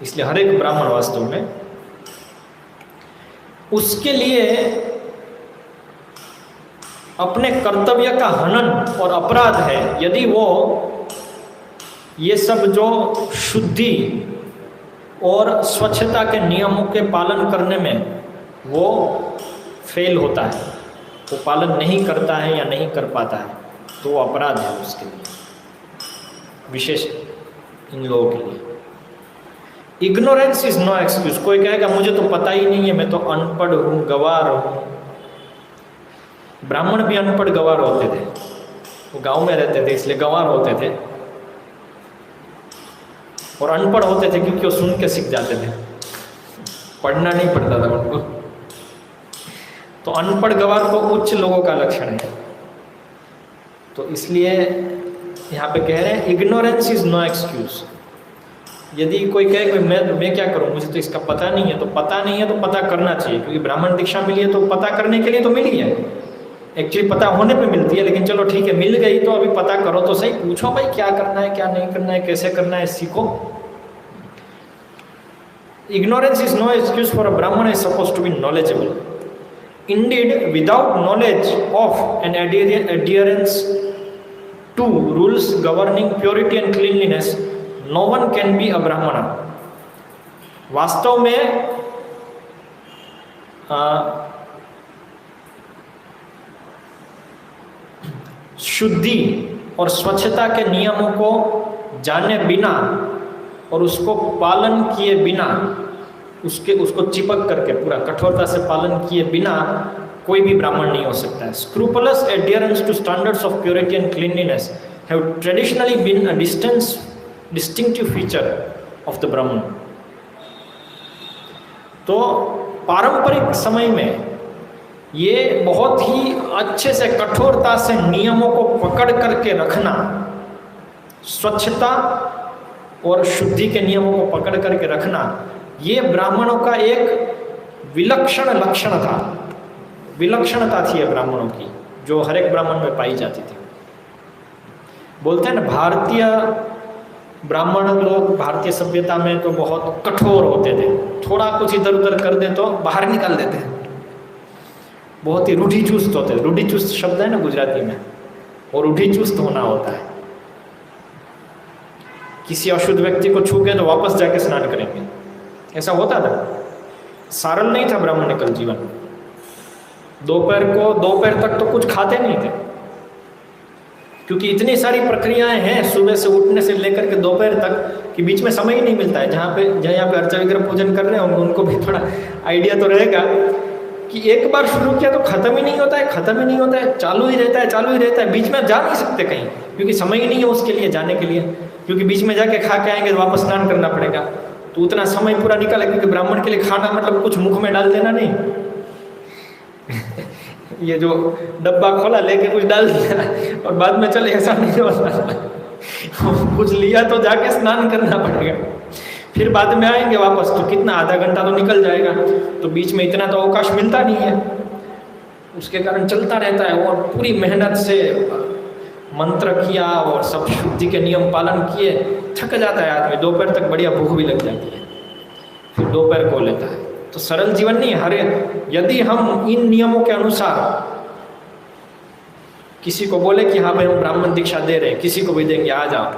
इसलिए हर एक ब्राह्मण वास्तव में उसके लिए अपने कर्तव्य का हनन और अपराध है यदि वो ये सब जो शुद्धि और स्वच्छता के नियमों के पालन करने में वो फेल होता है, वो पालन नहीं करता है या नहीं कर पाता है, तो वो अपराध है उसके लिए, विशेष इन लोगों के लिए। Ignorance is no excuse. कोई कहेगा मुझे तो पता ही नहीं है, मैं तो अनपढ़ हूँ, गवार हूँ। ब्राह्मण भी अनपढ़ गवार होते थे, वो गांव में रहते थे इसलिए गवार होते थे, और अनपढ़ होते थे क्योंकि वो सुन के सीख जाते थे, पढ़ना नहीं पड़ता था उनको। तो अनपढ़ गवार को उच्च लोगों का लक्षण है। तो इसलिए यहाँ पे कह रहे हैं इग्नोरेंस इज नो एक्सक्यूज। यदि कोई कहे कि मैं क्या करूँ, मुझे तो इसका पता नहीं है, तो पता नहीं है तो पता करना चाहिए, क्योंकि ब्राह्मण दीक्षा मिली है तो पता करने के लिए तो मिली है। एक्चुअली पता होने पे मिलती है, लेकिन चलो ठीक है मिल गई तो अभी पता करो तो सही, पूछो भाई क्या करना है, क्या नहीं करना है, कैसे करना है, सीखो। Ignorance is no excuse for a Brahman is supposed to be knowledgeable. Indeed, without knowledge of and adherence to rules governing purity and cleanliness, no one can be a Brahmana. वास्तव में शुद्धि और स्वच्छता के नियमों को जाने बिना और उसको पालन किए बिना, उसको चिपक करके पूरा कठोरता से पालन किए बिना कोई भी ब्राह्मण नहीं हो सकता है। Scrupulous adherence to standards of purity and cleanliness have traditionally been a distinctive feature of the Brahmin. तो पारंपरिक समय में ये बहुत ही अच्छे से कठोरता से नियमों को पकड़ करके रखना, स्वच्छता और शुद्धि के नियमों को पकड़ करके रखना, ये ब्राह्मणों का एक विलक्षण लक्षण था, विलक्षणता थी ये ब्राह्मणों की, जो हर एक ब्राह्मण में पाई जाती थी। बोलते हैं ना भारतीय ब्राह्मण लोग भारतीय सभ्यता में तो बहुत कठोर होते थे, थोड़ा कुछ इधर उधर कर दे तो बाहर निकाल देते हैं, बहुत ही रूढ़िचुस्त होते थे। रूढ़िचुस्त शब्द है ना गुजराती में, और उठी चुस्त होना होता है। किसी अशुद्ध व्यक्ति को छू के तो वापस जाके स्नान करेंगे, ऐसा होता था। सरल नहीं था ब्राह्मणिकल जीवन। दोपहर तक तो कुछ खाते नहीं थे, क्योंकि इतनी सारी प्रक्रियाएं हैं सुबह से उठने से लेकर के दोपहर तक कि बीच में समय ही नहीं मिलता है। जहाँ यहाँ पे अर्चा विग्रह पूजन कर रहे हैं उनको भी थोड़ा आइडिया तो रहेगा कि एक बार शुरू किया तो खत्म ही नहीं होता है, चालू ही रहता है। बीच में जा नहीं सकते कहीं, क्योंकि समय ही नहीं है उसके लिए जाने के लिए, क्योंकि बीच में जाके खा के आएंगे तो वापस स्नान करना पड़ेगा। तो उतना समय पूरा निकाले, क्योंकि ब्राह्मण के लिए खाना मतलब कुछ मुख में डाल देना नहीं ये जो डब्बा खोला लेके कुछ डाल दिया और बाद में चले, ऐसा नहीं होता। कुछ लिया तो जाके स्नान करना पड़ेगा, फिर बाद में आएंगे वापस तो कितना आधा घंटा तो निकल जाएगा। तो बीच में इतना तो अवकाश मिलता नहीं है, उसके कारण चलता रहता है। और पूरी मेहनत से मंत्र किया और सब शुद्धि के नियम पालन किए, थक जाता है आदमी। दोपहर तक बढ़िया भूख भी लग जाती है, फिर दोपहर को लेता है। तो सरल जीवन नहीं है। यदि हम इन नियमों के अनुसार किसी को बोले कि हाँ भाई हम ब्राह्मण दीक्षा दे रहे हैं, किसी को भी देंगे आ जाओ,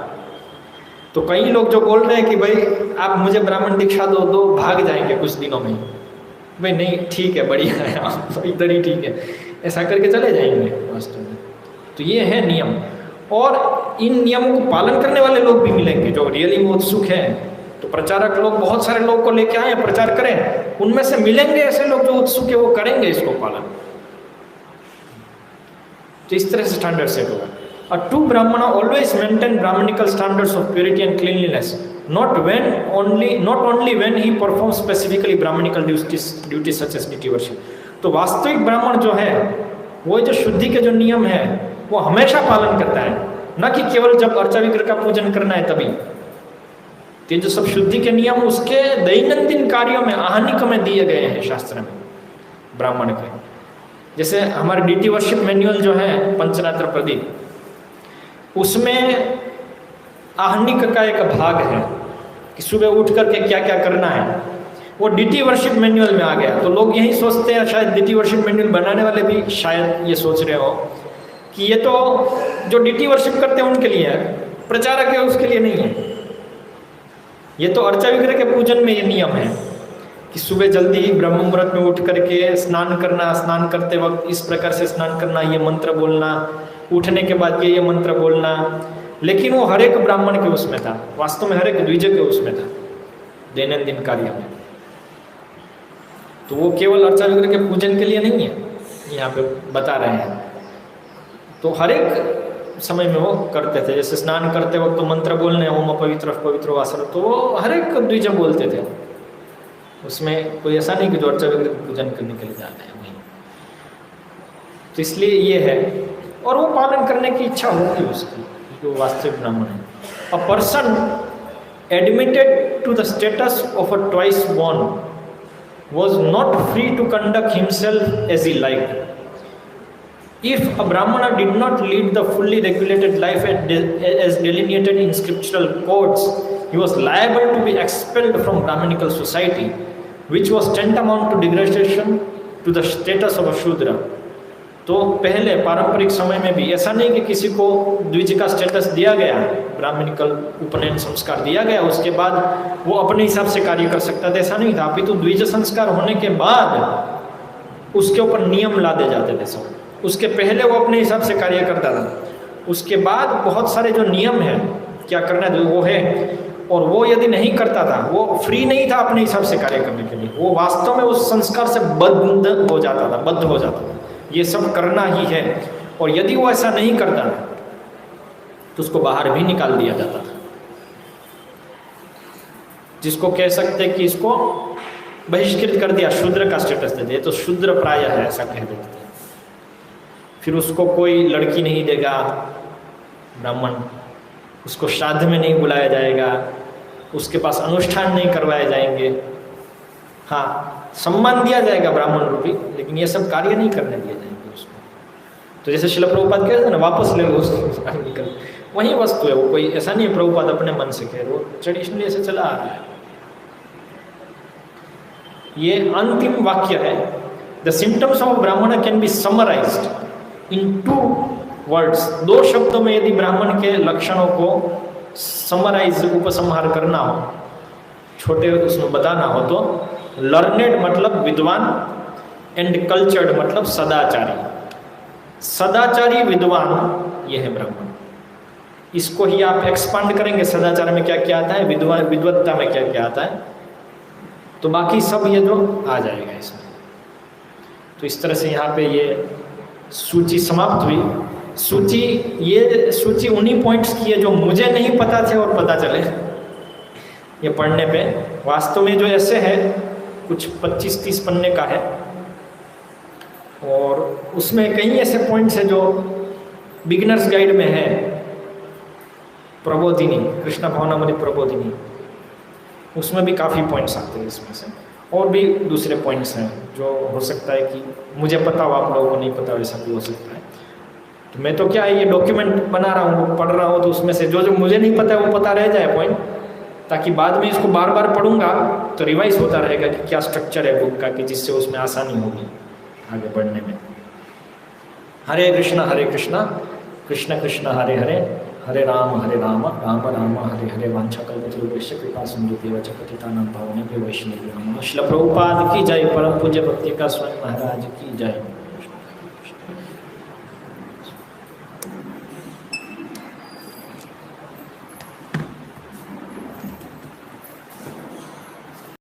तो कई लोग जो बोल रहे हैं कि भाई आप मुझे ब्राह्मण दीक्षा दो भाग जाएंगे कुछ दिनों में। भाई नहीं, ठीक है, बढ़िया है, आप इधर ही ठीक है, ऐसा करके चले जाएंगे वास्तव में। तो ये है नियम, और इन नियमों को पालन करने वाले लोग भी मिलेंगे जो रियली में उत्सुक हैं। तो प्रचारक लोग बहुत सारे लोग को लेके आए प्रचार करें, उनमें से मिलेंगे ऐसे लोग जो उत्सुक है, वो करेंगे इसको पालन। तो इस तरह से स्टैंडर्ड सेट होगा। A true Brahmana always maintain Brahmanical standards of purity and cleanliness, not only when he performs specifically Brahmanical duties such as deity worship. तो वास्तविक ब्राह्मण जो है वो जो शुद्धि के जो नियम है वो हमेशा पालन करता है, न कि केवल जब अर्चा विग्रह का पूजन करना है तभी। तो जो सब शुद्धि के नियम उसके दैनंदिन कार्यों में आहनिक में दिए गए हैं शास्त्र में ब्राह्मण के। जैसे हमारे डीटी वर्शिप मैनुअल जो है पंचरात्र प्रदीप, उसमें आहनिक का एक भाग है कि सुबह उठ करके क्या क्या करना है, वो डीटी वर्शिप मैनुअल में आ गया। तो लोग यही सोचते हैं, शायद डीटी वर्शिप मैनुअल बनाने वाले भी शायद ये सोच रहे हो कि ये तो जो डीटी वर्शिप करते हैं उनके लिए है, प्रचारक है उसके लिए नहीं है। ये तो अर्चा विग्रह के पूजन में ये नियम है कि सुबह जल्दी ही ब्रह्म मुहूर्त में उठ करके स्नान करना, स्नान करते वक्त इस प्रकार से स्नान करना, ये मंत्र बोलना, उठने के बाद ये मंत्र बोलना। लेकिन वो हर एक ब्राह्मण के उसमें था, वास्तव में हर एक द्विज के उसमें था दैनंदिन कार्य में। तो वो केवल अर्चा विग्रह के पूजन के लिए नहीं है, यहाँ पे बता रहे हैं। तो हर एक समय में वो करते थे। जैसे स्नान करते वक्त तो मंत्र बोलने, ओम पवित्र पवित्र वासर, तो वो हर एक द्विज बोलते थे। उसमें कोई ऐसा नहीं कि जो अर्चा विग्रह पूजन करने के लिए जाना है, नहीं। तो इसलिए ये है, और वो पालन करने की इच्छा होगी उसकी, जो वास्तविक ब्राह्मण है। A person admitted to the status of a twice born was not free to conduct himself as he liked. If a Brahmana did not lead the fully regulated life as delineated in scriptural codes, he was liable to be expelled from Brahmanical society, which was tantamount to degradation to the status of a Shudra. तो पहले पारंपरिक समय में भी ऐसा नहीं कि किसी को द्विज का स्टेटस दिया गया, ब्राह्मणिकल उपनयन संस्कार दिया गया, उसके बाद वो अपने हिसाब से कार्य कर सकता था, ऐसा नहीं था। अपितु द्विज संस्कार होने के बाद उसके ऊपर नियम लादे जाते थे सब। उसके पहले वो अपने हिसाब से कार्य करता था, उसके बाद बहुत सारे जो नियम है क्या करना है वो है, और वो यदि नहीं करता था, वो फ्री नहीं था अपने हिसाब से कार्य करने के लिए, वो वास्तव में उस संस्कार से बद्ध हो जाता था, ये सब करना ही है। और यदि वो ऐसा नहीं करता तो उसको बाहर भी निकाल दिया जाता था, जिसको कह सकते कि इसको बहिष्कृत कर दिया, शूद्र का स्टेटस दे दिया, तो शूद्र प्राय है ऐसा कह देते थे। फिर उसको कोई लड़की नहीं देगा ब्राह्मण, उसको श्राद्ध में नहीं बुलाया जाएगा, उसके पास अनुष्ठान नहीं करवाए जाएंगे। हाँ, सम्मान दिया जाएगा ब्राह्मण रूपी, लेकिन ये सब कार्य नहीं करने दिए जाएंगे उसको। तो जैसे शिला प्रभुपाद कह रहे थे ना, वापस ले लो उसको, निकल, वही वस्तु है वो, कोई ऐसा नहीं है प्रभुपाद अपने मन से कह रहे, वो ट्रेडिशनली ऐसे चला आ रहा है। ये अंतिम वाक्य है। द सिम्टम्स ऑफ ब्राह्मण can be summarised in two words, 2 शब्दों में यदि ब्राह्मण के लक्षणों को समराइज, उपसंहार करना हो, छोटे उसमें बताना हो, तो लर्नेड मतलब विद्वान, एंड कल्चर्ड मतलब सदाचारी। सदाचारी विद्वान ये है ब्राह्मण। इसको ही आप एक्सपांड करेंगे, सदाचार में क्या क्या आता है, विद्वत्ता में क्या क्या आता है, तो बाकी सब ये जो आ जाएगा इसमें। तो इस तरह से यहाँ पे ये सूची समाप्त हुई। ये सूची उन्हीं पॉइंट्स की है जो मुझे नहीं पता थे और पता चले ये पढ़ने पे। वास्तव में जो ऐसे है कुछ 25-30 पन्ने का है, और उसमें कई ऐसे पॉइंट्स हैं जो बिगिनर्स गाइड में है। प्रबोधिनी, कृष्ण भवनामृत प्रबोधिनी, उसमें भी काफ़ी पॉइंट्स आते हैं इसमें से, और भी दूसरे पॉइंट्स हैं जो हो सकता है कि मुझे पता हो, आप लोगों को नहीं पता, वैसा भी हो सकता है। तो मैं तो क्या है, ये डॉक्यूमेंट बना रहा हूँ, पढ़ रहा हूँ, तो उसमें से जो जो मुझे नहीं पता है वो पता रह जाए पॉइंट, ताकि बाद में इसको बार बार पढ़ूंगा तो रिवाइज होता रहेगा कि क्या स्ट्रक्चर है बुक का, कि जिससे उसमें आसानी होगी आगे बढ़ने में। हरे कृष्णा कृष्ण कृष्ण हरे हरे, हरे राम राम राम हरे हरे। वांछाकल्पतरुभ्यश्च कृपा सिन्धुभ्येव च पतितानां पावनेभ्यो वैष्णवेभ्यो नमः। श्रील प्रभुपाद की जय। परम पूज्य भक्ति का स्वामी महाराज की जय।